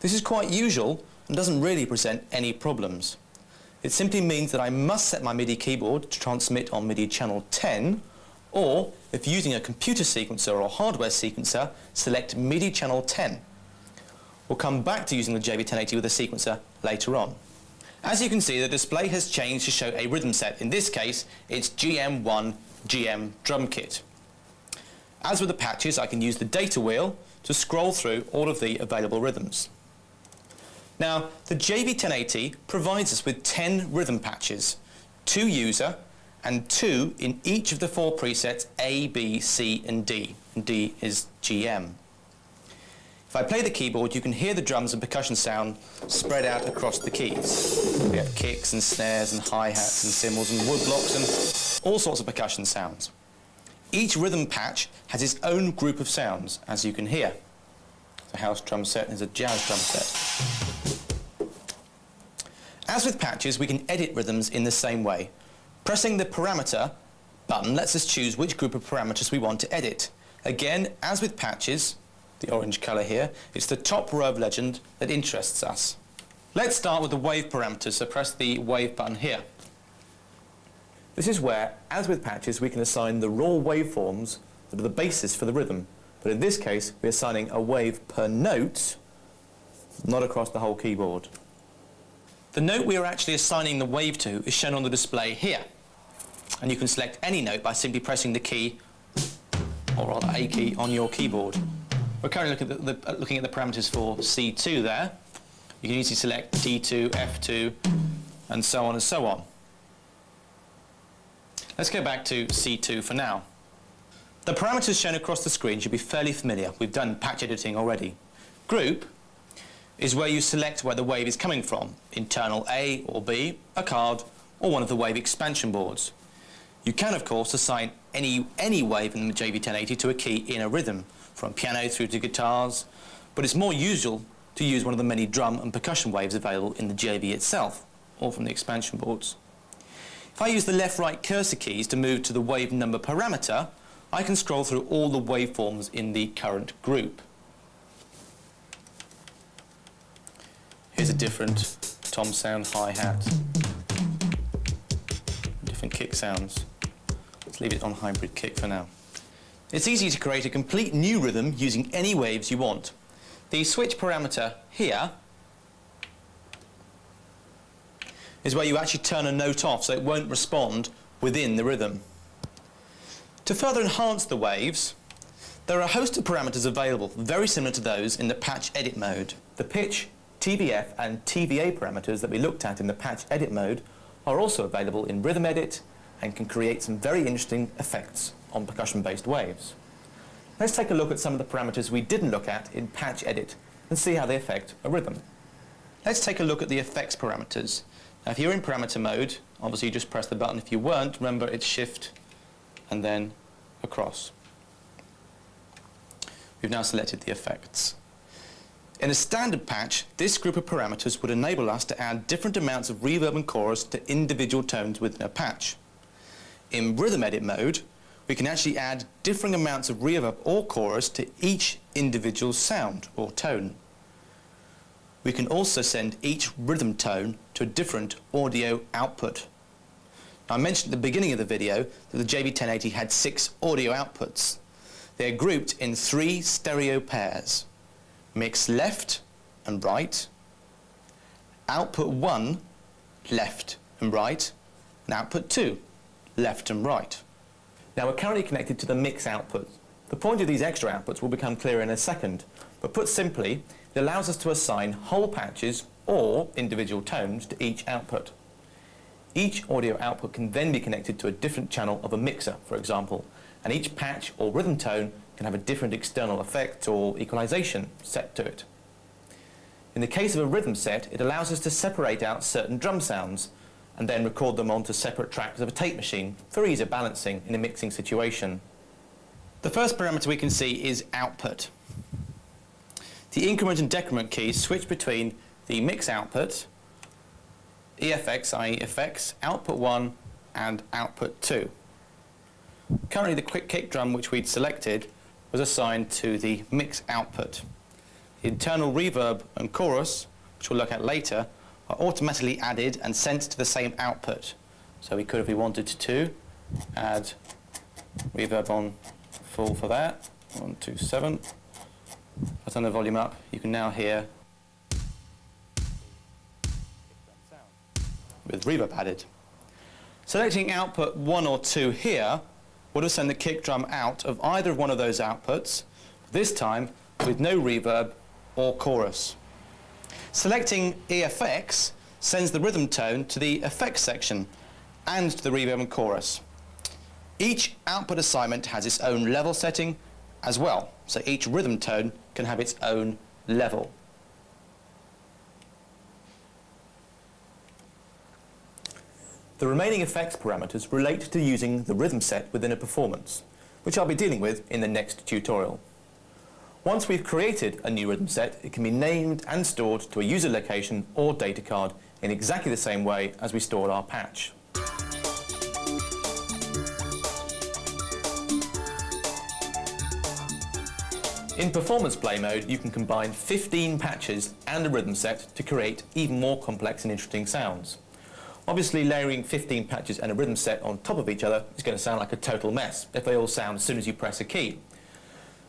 This is quite usual and doesn't really present any problems. It simply means that I must set my MIDI keyboard to transmit on MIDI channel 10, or if using a computer sequencer or hardware sequencer, select MIDI channel 10. We'll come back to using the JV-1080 with a sequencer later on. As you can see, the display has changed to show a rhythm set. In this case, it's GM1 GM drum kit. As with the patches, I can use the data wheel to scroll through all of the available rhythms. Now, the JV-1080 provides us with 10 rhythm patches, 2 user and 2 in each of the 4 presets A, B, C and D. And D is GM. If I play the keyboard, you can hear the drums and percussion sound spread out across the keys. We have kicks and snares and hi-hats and cymbals and woodblocks and all sorts of percussion sounds. Each rhythm patch has its own group of sounds, as you can hear. The house drum set is a jazz drum set. As with patches, we can edit rhythms in the same way. Pressing the parameter button lets us choose which group of parameters we want to edit. Again, as with patches, the orange colour here, it's the top row of legend that interests us. Let's start with the wave parameters, so press the wave button here. This is where, as with patches, we can assign the raw waveforms that are the basis for the rhythm. But in this case, we're assigning a wave per note, not across the whole keyboard. The note we are actually assigning the wave to is shown on the display here. And you can select any note by simply pressing the key, or rather a key, on your keyboard. We're currently looking at the parameters for C2 there. You can easily select D2, F2, and so on and so on. Let's go back to C2 for now. The parameters shown across the screen should be fairly familiar. We've done patch editing already. Group is where you select where the wave is coming from, internal A or B, a card, or one of the wave expansion boards. You can, of course, assign any wave in the JV-1080 to a key in a rhythm, from piano through to guitars, but it's more usual to use one of the many drum and percussion waves available in the JV itself, or from the expansion boards. If I use the left-right cursor keys to move to the wave number parameter, I can scroll through all the waveforms in the current group. Here's a different tom sound, hi-hat, different kick sounds. Let's leave it on hybrid kick for now. It's easy to create a complete new rhythm using any waves you want. The switch parameter here is where you actually turn a note off so it won't respond within the rhythm. To further enhance the waves, there are a host of parameters available very similar to those in the patch edit mode. The pitch, TVF and TVA parameters that we looked at in the patch edit mode are also available in rhythm edit and can create some very interesting effects on percussion-based waves. Let's take a look at some of the parameters we didn't look at in patch edit and see how they affect a rhythm. Let's take a look at the effects parameters. Now if you're in parameter mode, obviously you just press the button. If you weren't, remember it's shift and then across. We've now selected the effects. In a standard patch, this group of parameters would enable us to add different amounts of reverb and chorus to individual tones within a patch. In rhythm edit mode, we can actually add differing amounts of reverb or chorus to each individual sound or tone. We can also send each rhythm tone to a different audio output. Now, I mentioned at the beginning of the video that the JV-1080 had 6 audio outputs. They are grouped in 3 stereo pairs: mix left and right, output 1 left and right, and output 2 left and right. Now we're currently connected to the mix output. The point of these extra outputs will become clearer in a second, but put simply, it allows us to assign whole patches or individual tones to each output. Each audio output can then be connected to a different channel of a mixer, for example, and each patch or rhythm tone can have a different external effect or equalization set to it. In the case of a rhythm set, it allows us to separate out certain drum sounds and then record them onto separate tracks of a tape machine for ease of balancing in a mixing situation. The first parameter we can see is output. The increment and decrement keys switch between the mix output, EFX, i.e. effects, output 1 and output 2. Currently the quick kick drum which we'd selected was assigned to the mix output. The internal reverb and chorus, which we'll look at later, are automatically added and sent to the same output. So we could, if we wanted to, add reverb on full for that, 1, 2, 7. If I turn the volume up, you can now hear with reverb added. Selecting output 1 or 2 here would have sent the kick drum out of either of one of those outputs, this time with no reverb or chorus. Selecting EFX sends the rhythm tone to the effects section and to the reverb and chorus. Each output assignment has its own level setting as well, so each rhythm tone can have its own level. The remaining effects parameters relate to using the rhythm set within a performance, which I'll be dealing with in the next tutorial. Once we've created a new rhythm set, it can be named and stored to a user location or data card in exactly the same way as we stored our patch. In performance play mode, you can combine 15 patches and a rhythm set to create even more complex and interesting sounds. Obviously, layering 15 patches and a rhythm set on top of each other is going to sound like a total mess if they all sound as soon as you press a key.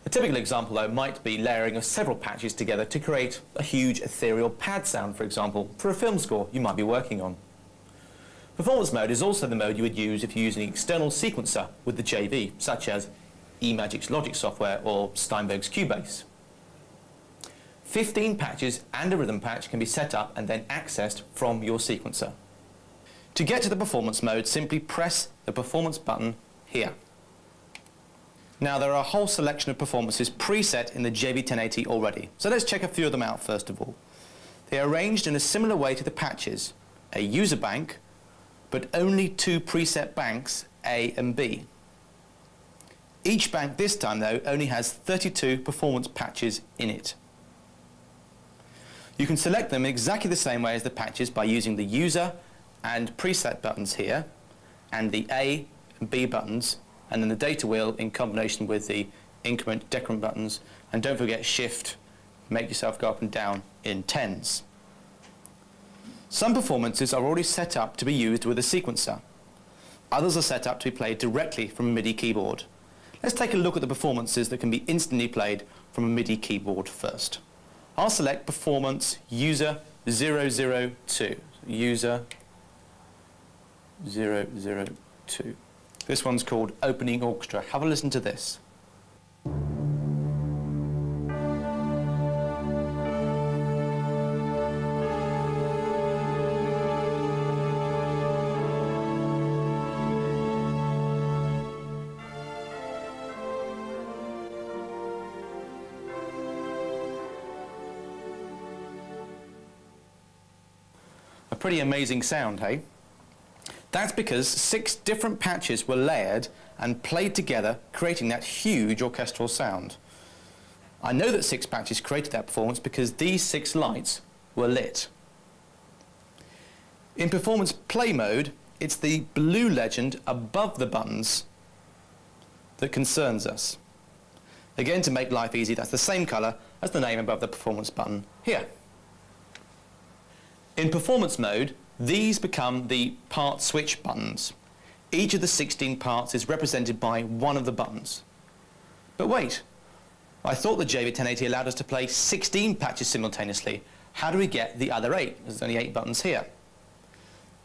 A typical example, though, might be layering of several patches together to create a huge ethereal pad sound, for example, for a film score you might be working on. Performance mode is also the mode you would use if you're using an external sequencer with the JV, such as eMagic's Logic software or Steinberg's Cubase. 15 patches and a rhythm patch can be set up and then accessed from your sequencer. To get to the performance mode, simply press the performance button here. Now, there are a whole selection of performances preset in the JV-1080 already, so let's check a few of them out first of all. They are arranged in a similar way to the patches, a user bank, but only 2 preset banks, A and B. Each bank this time, though, only has 32 performance patches in it. You can select them in exactly the same way as the patches by using the user and preset buttons here, and the A and B buttons, and then the data wheel in combination with the increment, decrement buttons, and don't forget shift, make yourself go up and down in tens. Some performances are already set up to be used with a sequencer. Others are set up to be played directly from a MIDI keyboard. Let's take a look at the performances that can be instantly played from a MIDI keyboard first. I'll select performance user 002. User 002. This one's called Opening Orchestra. Have a listen to this. A pretty amazing sound, hey? That's because 6 different patches were layered and played together, creating that huge orchestral sound. I know that 6 patches created that performance because these 6 lights were lit. In performance play mode, it's the blue legend above the buttons that concerns us. Again, to make life easy, that's the same colour as the name above the performance button here. In performance mode, these become the part switch buttons. Each of the 16 parts is represented by one of the buttons. But wait, I thought the JV-1080 allowed us to play 16 patches simultaneously. How do we get the other 8? There's only 8 buttons here.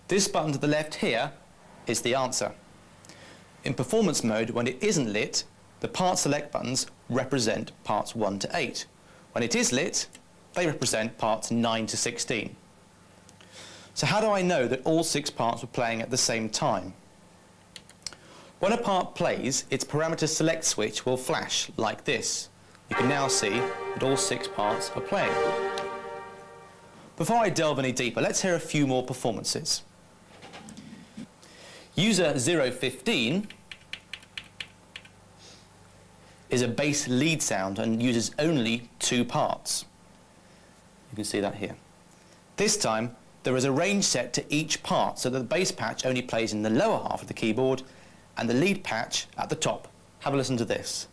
This button to the left here is the answer. In performance mode, when it isn't lit, the part select buttons represent parts 1 to 8. When it is lit, they represent parts 9 to 16. So how do I know that all 6 parts were playing at the same time? When a part plays, its parameter select switch will flash like this. You can now see that all 6 parts are playing. Before I delve any deeper, let's hear a few more performances. User 015 is a bass lead sound and uses only 2 parts. You can see that here. This time, there is a range set to each part so that the bass patch only plays in the lower half of the keyboard and the lead patch at the top. Have a listen to this.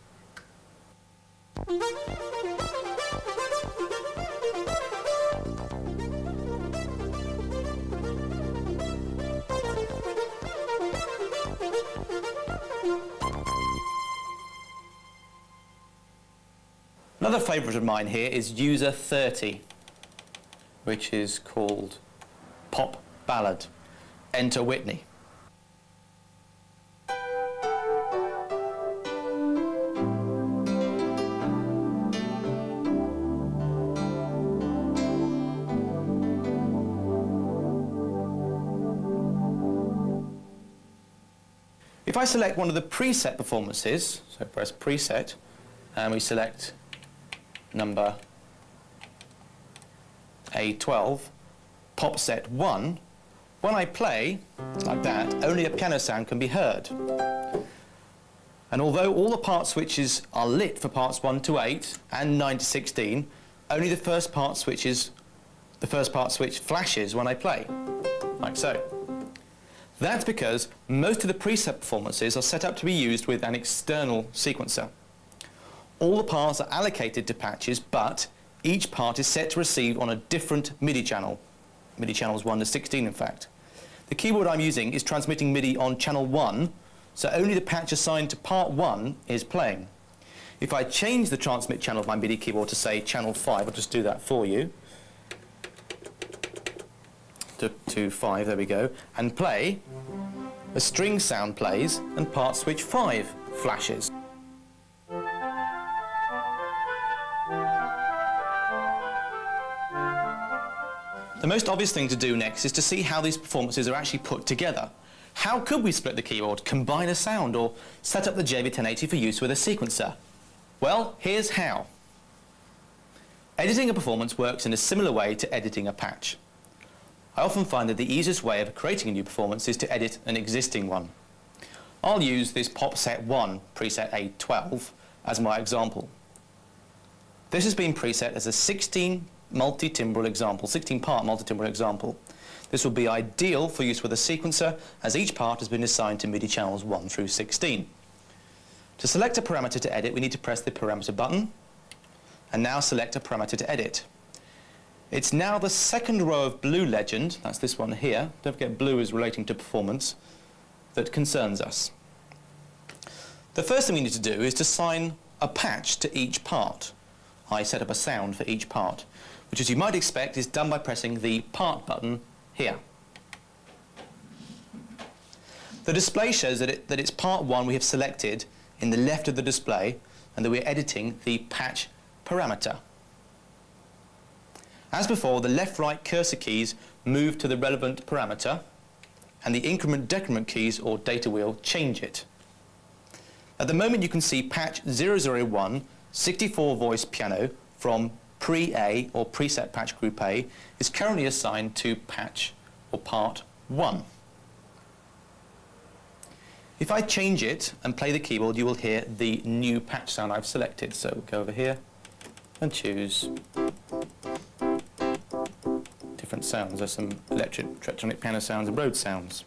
Another favourite of mine here is user 30, which is called Pop Ballad. Enter Whitney. If I select one of the preset performances, so press preset, and we select number A12, pop set 1, when I play, like that, only a piano sound can be heard. And although all the part switches are lit for parts 1 to 8 and 9 to 16, only the first part switch flashes when I play, like so. That's because most of the preset performances are set up to be used with an external sequencer. All the parts are allocated to patches, but each part is set to receive on a different MIDI channel. MIDI channels 1 to 16, in fact. The keyboard I'm using is transmitting MIDI on channel 1, so only the patch assigned to part 1 is playing. If I change the transmit channel of my MIDI keyboard to, say, channel 5, I'll just do that for you, to 5, there we go, and play, a string sound plays and part switch 5 flashes. The most obvious thing to do next is to see how these performances are actually put together. How could we split the keyboard, combine a sound, or set up the JV-1080 for use with a sequencer? Well, here's how. Editing a performance works in a similar way to editing a patch. I often find that the easiest way of creating a new performance is to edit an existing one. I'll use this pop set 1, preset A12, as my example. This has been preset as a 16 part multi-timbral example. This will be ideal for use with a sequencer, as each part has been assigned to MIDI channels 1 through 16. To select a parameter to edit, we need to press the parameter button, and now select a parameter to edit. It's now the second row of blue legend, that's this one here, don't forget blue is relating to performance, that concerns us. The first thing we need to do is to assign a patch to each part. I set up a sound for each part, which, as you might expect, is done by pressing the part button here. The display shows that it's part 1 we have selected in the left of the display, and that we're editing the patch parameter. As before, the left-right cursor keys move to the relevant parameter, and the increment-decrement keys, or data wheel, change it. At the moment, you can see patch 001, 64 voice piano from pre-A, or preset patch group A, is currently assigned to patch, or part 1. If I change it and play the keyboard, you will hear the new patch sound I've selected. So we'll go over here and choose different sounds. There's some electronic piano sounds and Rhodes sounds.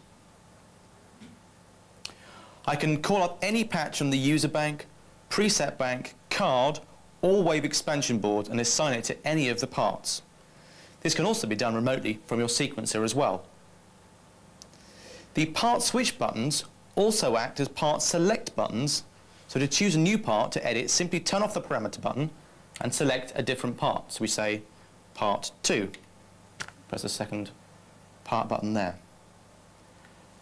I can call up any patch from the user bank, preset bank, card, or wave expansion board and assign it to any of the parts. This can also be done remotely from your sequencer as well. The part switch buttons also act as part select buttons, so to choose a new part to edit, simply turn off the parameter button and select a different part. So we say part 2. Press the second part button there.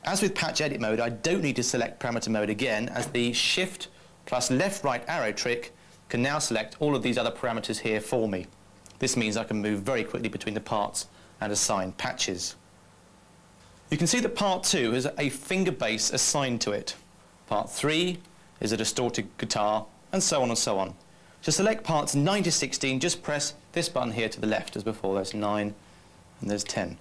As with patch edit mode, I don't need to select parameter mode again, as the shift plus left-right arrow trick can now select all of these other parameters here for me. This means I can move very quickly between the parts and assign patches. You can see that part 2 has a finger bass assigned to it. Part 3 is a distorted guitar, and so on and so on. To select parts 9 to 16, just press this button here to the left, as before. There's 9 and there's 10.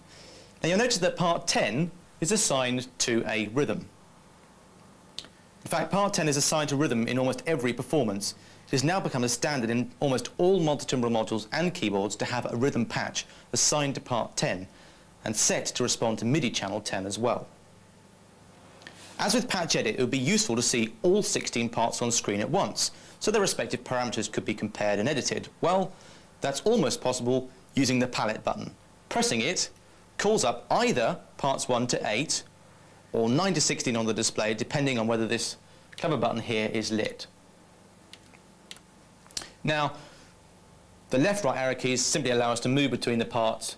Now you'll notice that part 10 is assigned to a rhythm. In fact, part 10 is assigned to rhythm in almost every performance. It has now become a standard in almost all multitimbral modules and keyboards to have a rhythm patch assigned to part 10, and set to respond to MIDI channel 10 as well. As with patch edit, it would be useful to see all 16 parts on screen at once, so their respective parameters could be compared and edited. Well, that's almost possible using the palette button. Pressing it calls up either parts 1 to 8 or 9 to 16 on the display, depending on whether this cover button here is lit. Now, the left-right arrow keys simply allow us to move between the parts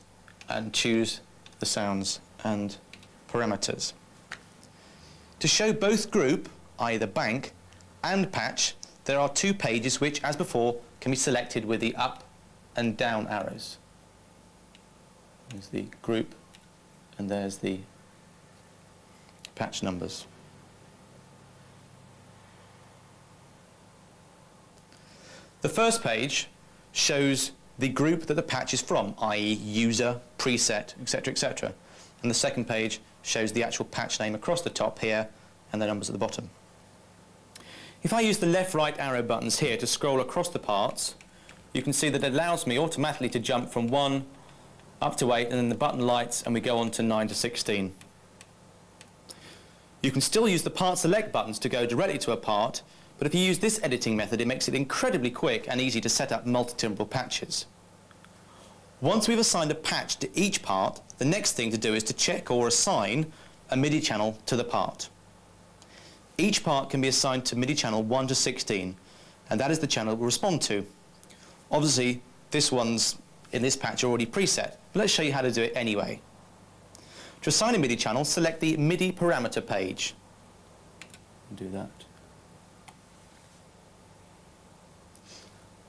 and choose the sounds and parameters. To show both group, either bank and patch, there are 2 pages which, as before, can be selected with the up and down arrows. There's the group and there's the patch numbers. The first page shows the group that the patch is from, i.e. user, preset, etc., etc. And the second page shows the actual patch name across the top here and the numbers at the bottom. If I use the left-right arrow buttons here to scroll across the parts, you can see that it allows me automatically to jump from 1 up to 8, and then the button lights and we go on to 9 to 16. You can still use the part select buttons to go directly to a part, but if you use this editing method, it makes it incredibly quick and easy to set up multi-timbral patches. Once we've assigned a patch to each part, the next thing to do is to check or assign a MIDI channel to the part. Each part can be assigned to MIDI channel 1 to 16, and that is the channel it will respond to. Obviously, this one's in this patch already preset, but let's show you how to do it anyway. To assign a MIDI channel, select the MIDI parameter page. Do that.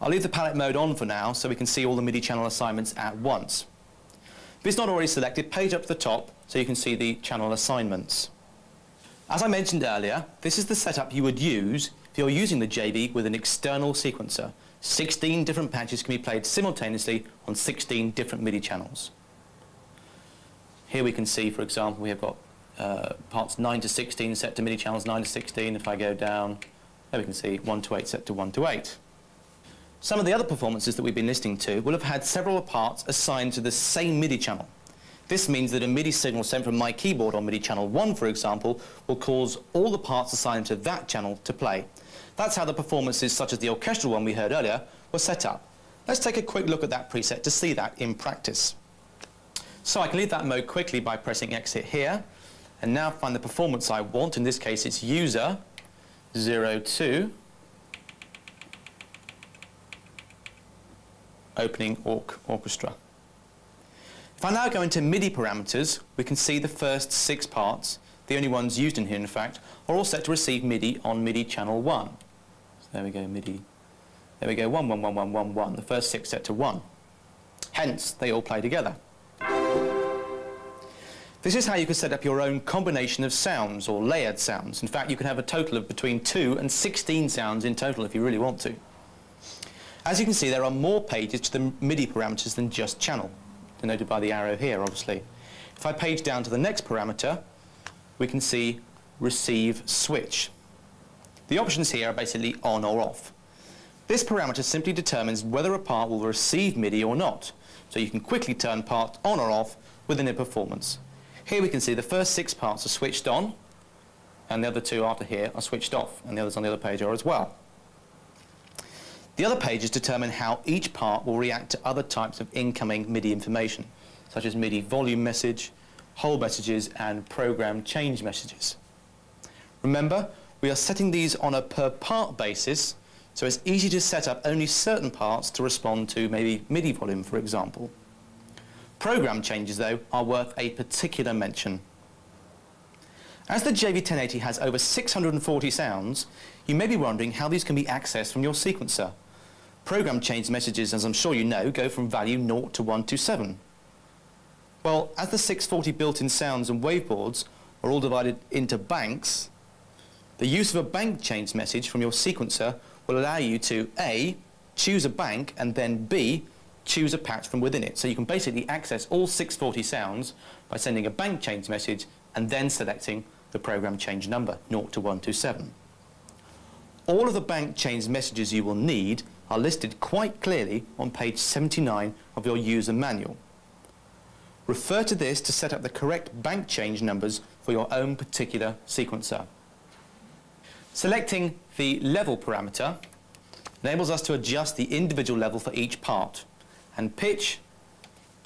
I'll leave the palette mode on for now so we can see all the MIDI channel assignments at once. If it's not already selected, page up to the top so you can see the channel assignments. As I mentioned earlier, this is the setup you would use if you're using the JV with an external sequencer. 16 different patches can be played simultaneously on 16 different MIDI channels. Here we can see, for example, we have got parts 9 to 16 set to MIDI channels 9 to 16. If I go down, there we can see 1 to 8 set to 1 to 8. Some of the other performances that we've been listening to will have had several parts assigned to the same MIDI channel. This means that a MIDI signal sent from my keyboard on MIDI channel 1, for example, will cause all the parts assigned to that channel to play. That's how the performances, such as the orchestral one we heard earlier, were set up. Let's take a quick look at that preset to see that in practice. So I can leave that mode quickly by pressing exit here, and now find the performance I want. In this case, it's user, 02, opening orchestra. If I now go into MIDI parameters, we can see the first 6 parts, the only ones used in here in fact, are all set to receive MIDI on MIDI channel 1. So there we go, MIDI. There we go, 1, 1, 1, 1, 1, 1. The first 6 set to 1. Hence, they all play together. This is how you can set up your own combination of sounds or layered sounds. In fact, you can have a total of between 2 and 16 sounds in total if you really want to. As you can see, there are more pages to the MIDI parameters than just channel, denoted by the arrow here, obviously. If I page down to the next parameter, we can see receive switch. The options here are basically on or off. This parameter simply determines whether a part will receive MIDI or not, so you can quickly turn parts on or off within a performance. Here we can see the first 6 parts are switched on, and the other 2 after here are switched off, and the others on the other page are as well. The other pages determine how each part will react to other types of incoming MIDI information, such as MIDI volume message, hold messages, and program change messages. Remember, we are setting these on a per part basis, so it's easy to set up only certain parts to respond to maybe MIDI volume, for example. Program changes, though, are worth a particular mention. As the JV-1080 has over 640 sounds, you may be wondering how these can be accessed from your sequencer. Program change messages, as I'm sure you know, go from value 0 to 127. Well, as the 640 built-in sounds and waveboards are all divided into banks, the use of a bank change message from your sequencer will allow you to A, choose a bank, and then B, choose a patch from within it. So you can basically access all 640 sounds by sending a bank change message and then selecting the program change number, 0 to 127. All of the bank change messages you will need are listed quite clearly on page 79 of your user manual. Refer to this to set up the correct bank change numbers for your own particular sequencer. Selecting the level parameter enables us to adjust the individual level for each part, and pitch,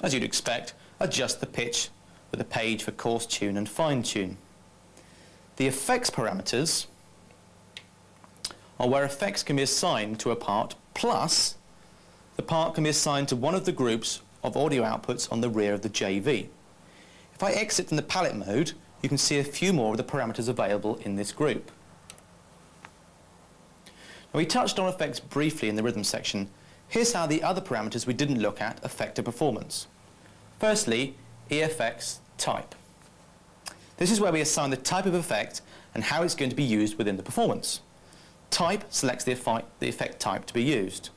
as you'd expect, adjust the pitch with a page for coarse tune and fine tune. The effects parameters are where effects can be assigned to a part, plus the part can be assigned to one of the groups of audio outputs on the rear of the JV. If I exit from the palette mode, you can see a few more of the parameters available in this group. Now, we touched on effects briefly in the rhythm section. Here's how the other parameters we didn't look at affect a performance. Firstly, EFX type. This is where we assign the type of effect and how it's going to be used within the performance. Type selects the effect type to be used.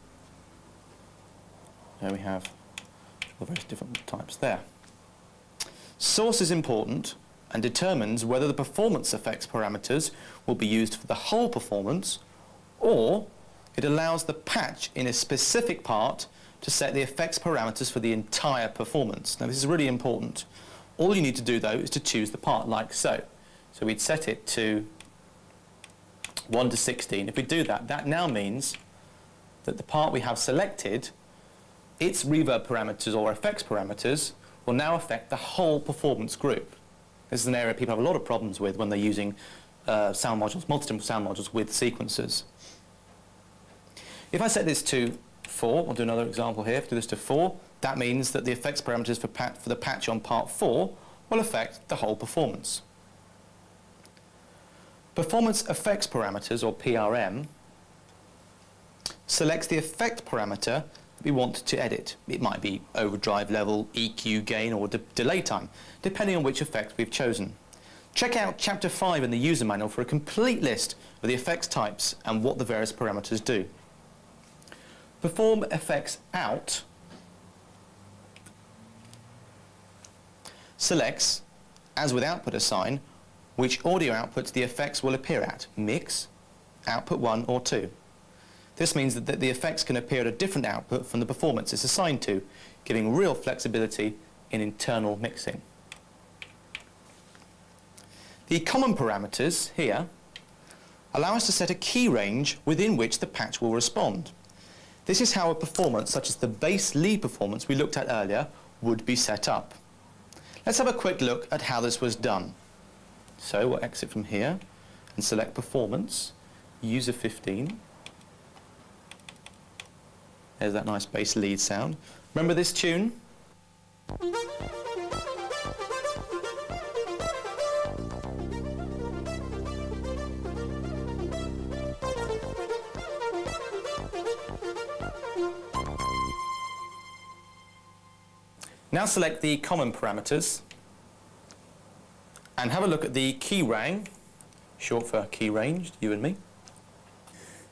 There we have the various different types there. Source is important and determines whether the performance effects parameters will be used for the whole performance, or it allows the patch in a specific part to set the effects parameters for the entire performance. Now, this is really important. All you need to do, though, is to choose the part like so. So we'd set it to 1 to 16. If we do that, that now means that the part we have selected, its reverb parameters or effects parameters will now affect the whole performance group. This is an area people have a lot of problems with when they're using sound modules, multi-timbre sound modules with sequencers. If I set this to 4, I'll do another example here. If I do this to 4, that means that the effects parameters for the patch on part 4 will affect the whole performance. Performance effects parameters, or PRM, selects the effect parameter that we want to edit. It might be overdrive level, EQ gain, or delay time, depending on which effect we've chosen. Check out Chapter 5 in the user manual for a complete list of the effects types and what the various parameters do. Perform effects out selects, as with output assign, which audio outputs the effects will appear at, mix, output 1 or 2. This means that the effects can appear at a different output from the performance it's assigned to, giving real flexibility in internal mixing. The common parameters here allow us to set a key range within which the patch will respond. This is how a performance such as the bass lead performance we looked at earlier would be set up. Let's have a quick look at how this was done. So we'll exit from here and select performance. user 15. There's that nice bass lead sound. Remember this tune? Now select the common parameters and have a look at the key rang, short for key ranged, you and me.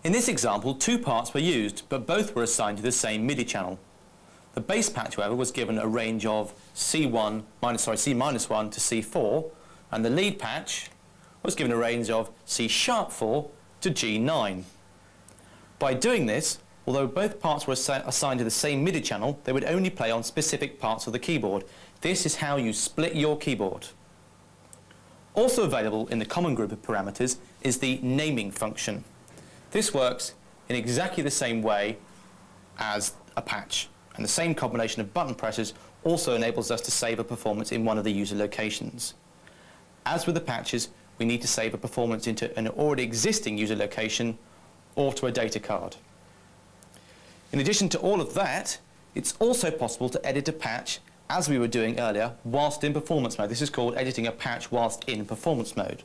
In this example, two parts were used, but both were assigned to the same MIDI channel. The bass patch, however, was given a range of C minus 1 to C4, and the lead patch was given a range of C#4 to G9. By doing this, although both parts were assigned to the same MIDI channel, they would only play on specific parts of the keyboard. This is how you split your keyboard. Also available in the common group of parameters is the naming function. This works in exactly the same way as a patch, and the same combination of button presses also enables us to save a performance in one of the user locations. As with the patches, we need to save a performance into an already existing user location or to a data card. In addition to all of that, it's also possible to edit a patch, as we were doing earlier, whilst in performance mode. This is called editing a patch whilst in performance mode.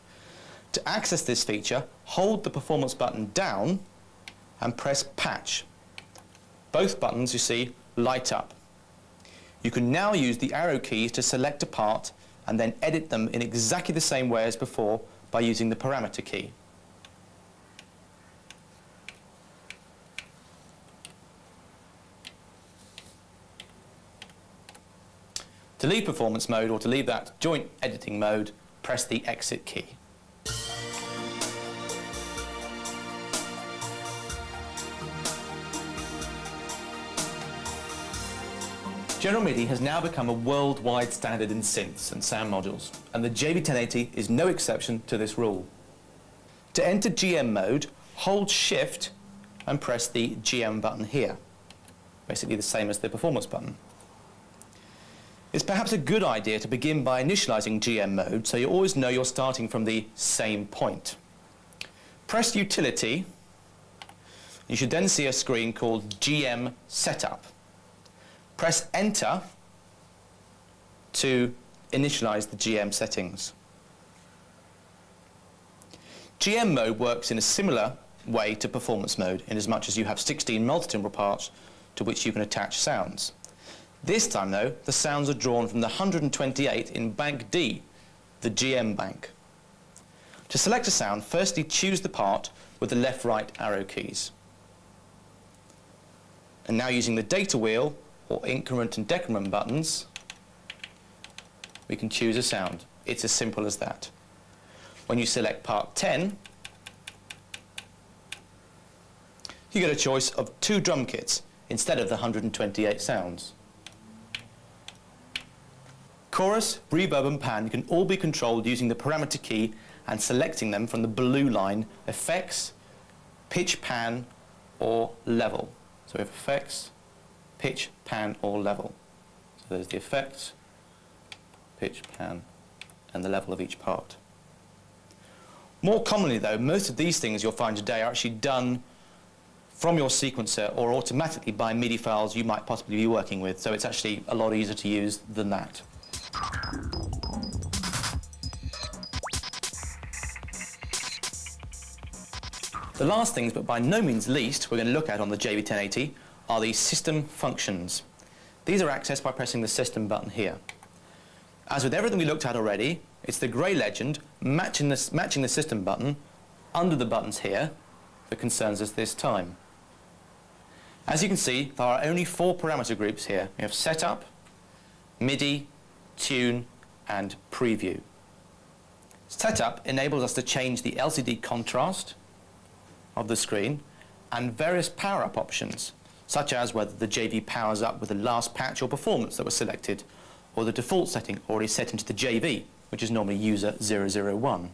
To access this feature, hold the performance button down and press patch. Both buttons, you see, light up. You can now use the arrow keys to select a part and then edit them in exactly the same way as before by using the parameter key. To leave performance mode, or to leave that joint editing mode, press the exit key. General MIDI has now become a worldwide standard in synths and sound modules, and the JV-1080 is no exception to this rule. To enter GM mode, hold Shift and press the GM button here, basically the same as the performance button. It's perhaps a good idea to begin by initializing GM mode so you always know you're starting from the same point. Press Utility. You should then see a screen called GM Setup. Press Enter to initialize the GM settings. GM mode works in a similar way to performance mode, in as much as you have 16 multi-timbral parts to which you can attach sounds. This time, though, the sounds are drawn from the 128 in Bank D, the GM bank. To select a sound, firstly choose the part with the left-right arrow keys. And now using the data wheel, or increment and decrement buttons, we can choose a sound. It's as simple as that. When you select part 10, you get a choice of 2 drum kits instead of the 128 sounds. Chorus, reverb and pan can all be controlled using the parameter key and selecting them from the blue line, effects, pitch, pan or level. So we have effects, pitch, pan or level. So there's the effects, pitch, pan and the level of each part. More commonly though, most of these things you'll find today are actually done from your sequencer or automatically by MIDI files you might possibly be working with, so it's actually a lot easier to use than that. The last things, but by no means least, we're going to look at on the JV-1080 are the system functions. These are accessed by pressing the system button here. As with everything we looked at already, it's the grey legend matching the system button under the buttons here that concerns us this time. As you can see, there are only 4 parameter groups here. We have setup, MIDI, tune and preview. Setup enables us to change the LCD contrast of the screen and various power-up options, such as whether the JV powers up with the last patch or performance that was selected, or the default setting already set into the JV, which is normally user 001.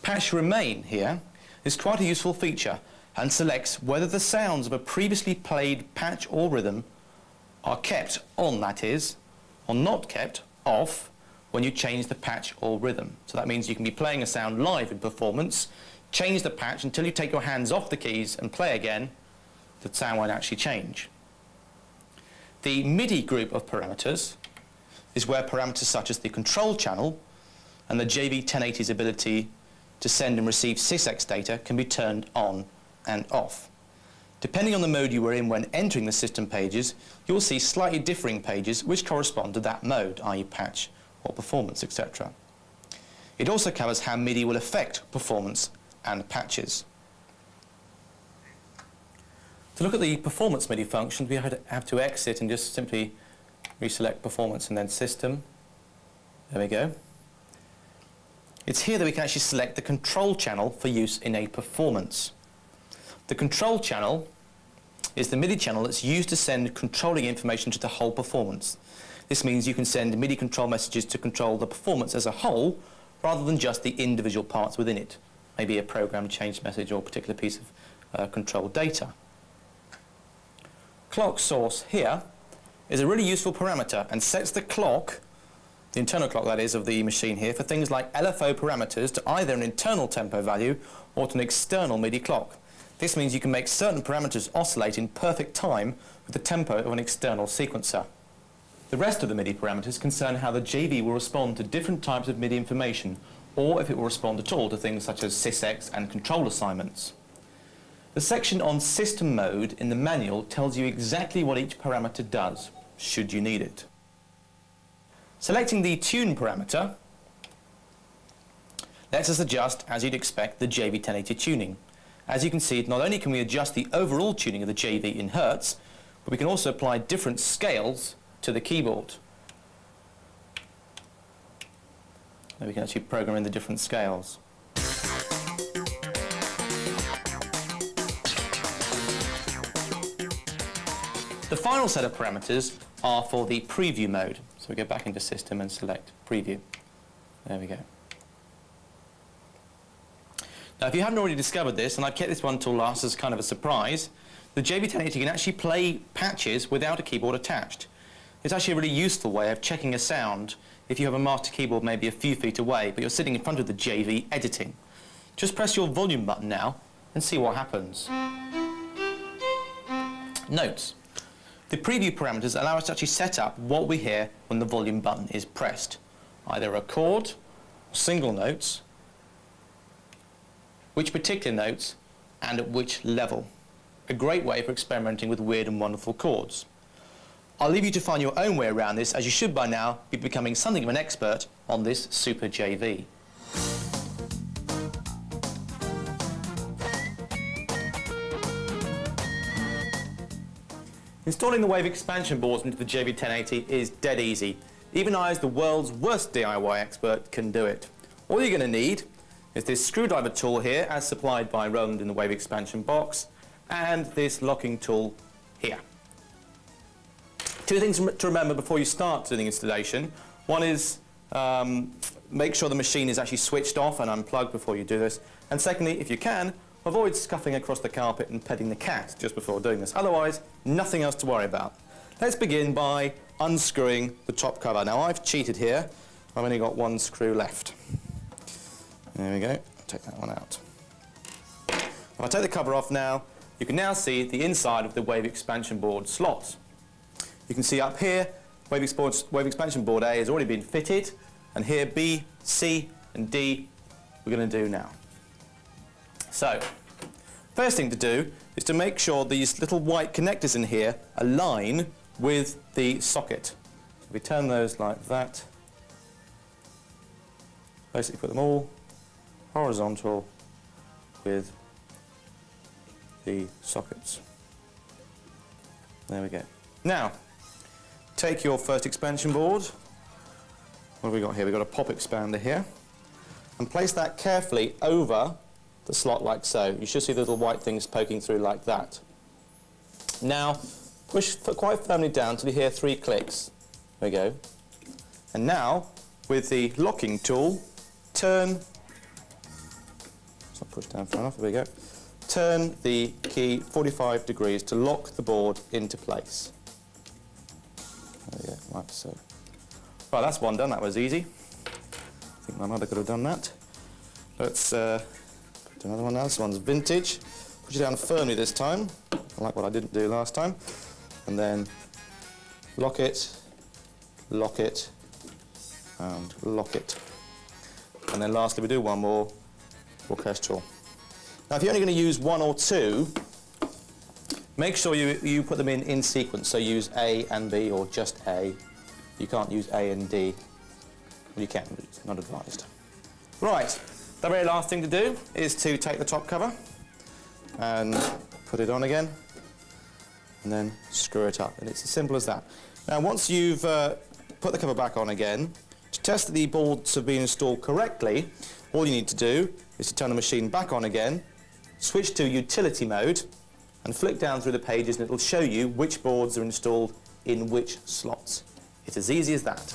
Patch Remain here is quite a useful feature and selects whether the sounds of a previously played patch or rhythm are kept on, that is, or not kept off when you change the patch or rhythm. So that means you can be playing a sound live in performance, change the patch until you take your hands off the keys and play again, the sound won't actually change. The MIDI group of parameters is where parameters such as the control channel and the JV-1080's ability to send and receive sysx data can be turned on and off. Depending on the mode you were in when entering the system pages, you'll see slightly differing pages which correspond to that mode, i.e. patch or performance, etc. It also covers how MIDI will affect performance and patches. To look at the performance MIDI functions, we have to exit and just simply reselect performance and then system. There we go. It's here that we can actually select the control channel for use in a performance. The control channel is the MIDI channel that's used to send controlling information to the whole performance. This means you can send MIDI control messages to control the performance as a whole rather than just the individual parts within it. Maybe a program change message or a particular piece of control data. Clock source here is a really useful parameter and sets the clock, the internal clock that is of the machine here, for things like LFO parameters to either an internal tempo value or to an external MIDI clock. This means you can make certain parameters oscillate in perfect time with the tempo of an external sequencer. The rest of the MIDI parameters concern how the JV will respond to different types of MIDI information, or if it will respond at all to things such as sysx and control assignments. The section on system mode in the manual tells you exactly what each parameter does, should you need it. Selecting the tune parameter lets us adjust, as you'd expect, the JV-1080 tuning. As you can see, not only can we adjust the overall tuning of the JV in hertz, but we can also apply different scales to the keyboard. And we can actually program in the different scales. The final set of parameters are for the preview mode. So we go back into system and select preview. There we go. Now if you haven't already discovered this, and I've kept this one till last as kind of a surprise, the JV-1080 can actually play patches without a keyboard attached. It's actually a really useful way of checking a sound if you have a master keyboard maybe a few feet away, but you're sitting in front of the JV editing. Just press your volume button now and see what happens. Notes. The preview parameters allow us to actually set up what we hear when the volume button is pressed. Either a chord, single notes, which particular notes, and at which level. A great way for experimenting with weird and wonderful chords. I'll leave you to find your own way around this, as you should by now be becoming something of an expert on this super JV. Installing the wave expansion boards into the JV-1080 is dead easy. Even I, as the world's worst DIY expert, can do it. All you're going to need is this screwdriver tool here, as supplied by Roland in the wave expansion box, and this locking tool here. Two things to remember before you start doing installation. One is make sure the machine is actually switched off and unplugged before you do this. And secondly, if you can, avoid scuffing across the carpet and petting the cat just before doing this. Otherwise, nothing else to worry about. Let's begin by unscrewing the top cover. Now, I've cheated here. I've only got one screw left. There we go. Take that one out. If I take the cover off now, you can now see the inside of the wave expansion board slots. You can see up here, wave expansion board A has already been fitted, and here B, C, and D we're going to do now. So, first thing to do is to make sure these little white connectors in here align with the socket. So we turn those like that. Basically put them all horizontal with the sockets. There we go. Now, take your first expansion board. What have we got here? We've got a pop expander here. And place that carefully over the slot like so. You should see the little white things poking through like that. Now, push quite firmly down till you hear 3 clicks. There we go. And now, with the locking tool, turn, it's not pushed down far enough, there we go. Turn the key 45 degrees to lock the board into place. There we go, like so. Right, that's one done, that was easy. I think my mother could have done that. Let's put Do another one now. This one's vintage. Put it down firmly this time, like what I didn't do last time. And then lock it, and lock it. And then lastly, we do one more orchestral. Now, if you're only going to use one or two, make sure you put them in sequence. So use A and B, or just A. You can't use A and D. Well, you can, but it's not advised. Right, the very last thing to do is to take the top cover and put it on again, and then screw it up. And it's as simple as that. Now, once you've put the cover back on again, to test that the boards have been installed correctly, all you need to do is to turn the machine back on again, switch to utility mode, and flick down through the pages, and it'll show you which boards are installed in which slots. It's as easy as that.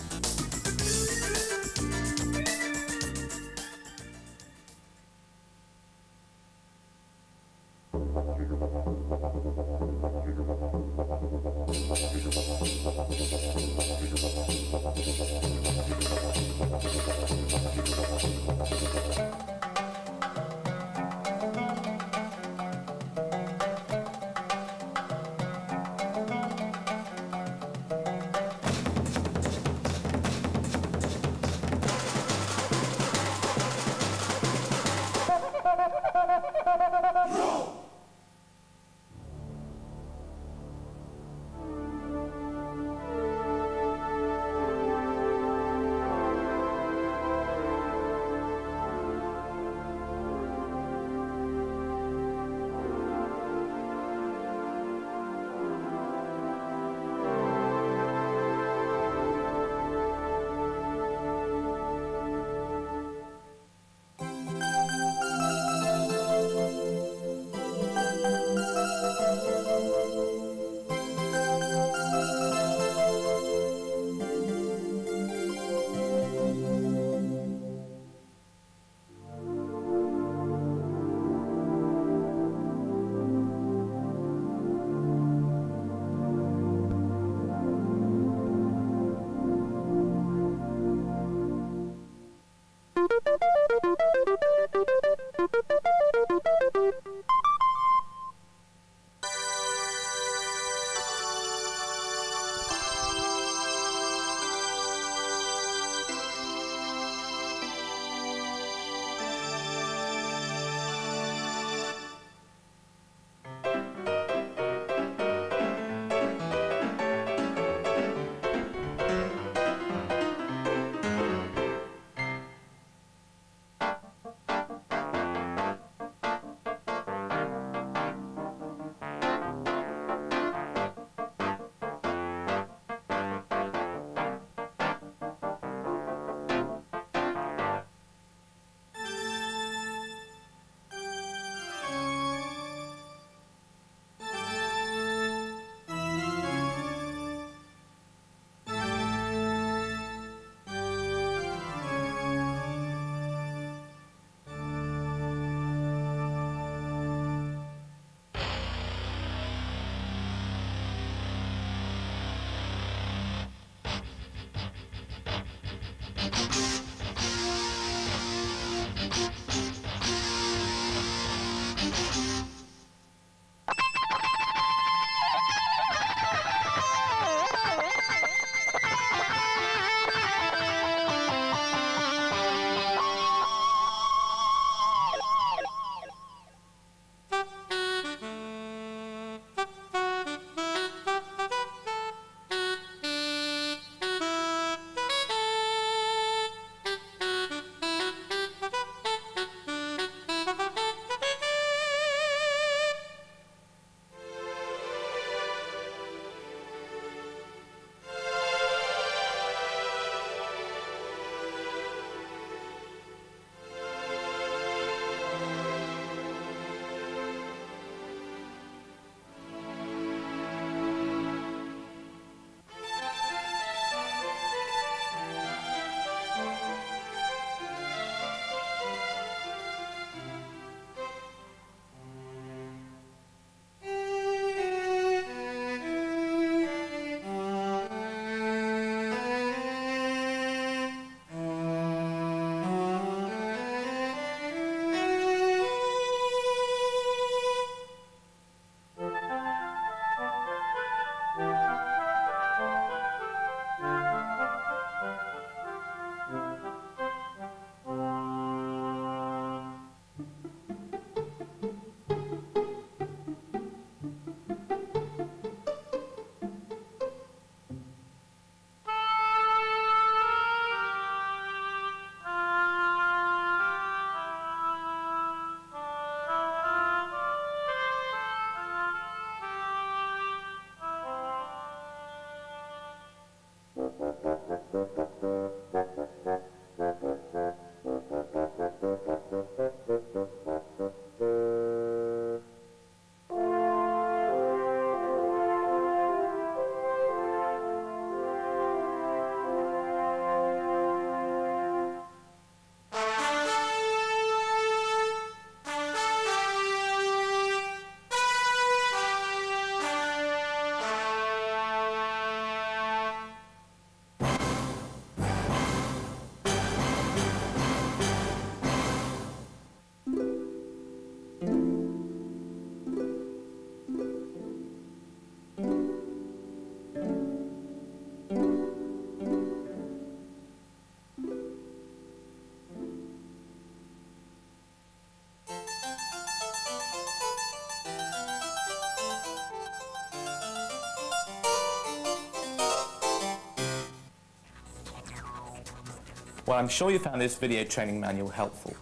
Well, I'm sure you found this video training manual helpful.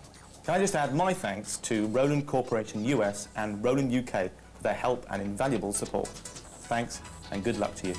Can I just add my thanks to Roland Corporation US and Roland UK for their help and invaluable support. Thanks, and good luck to you.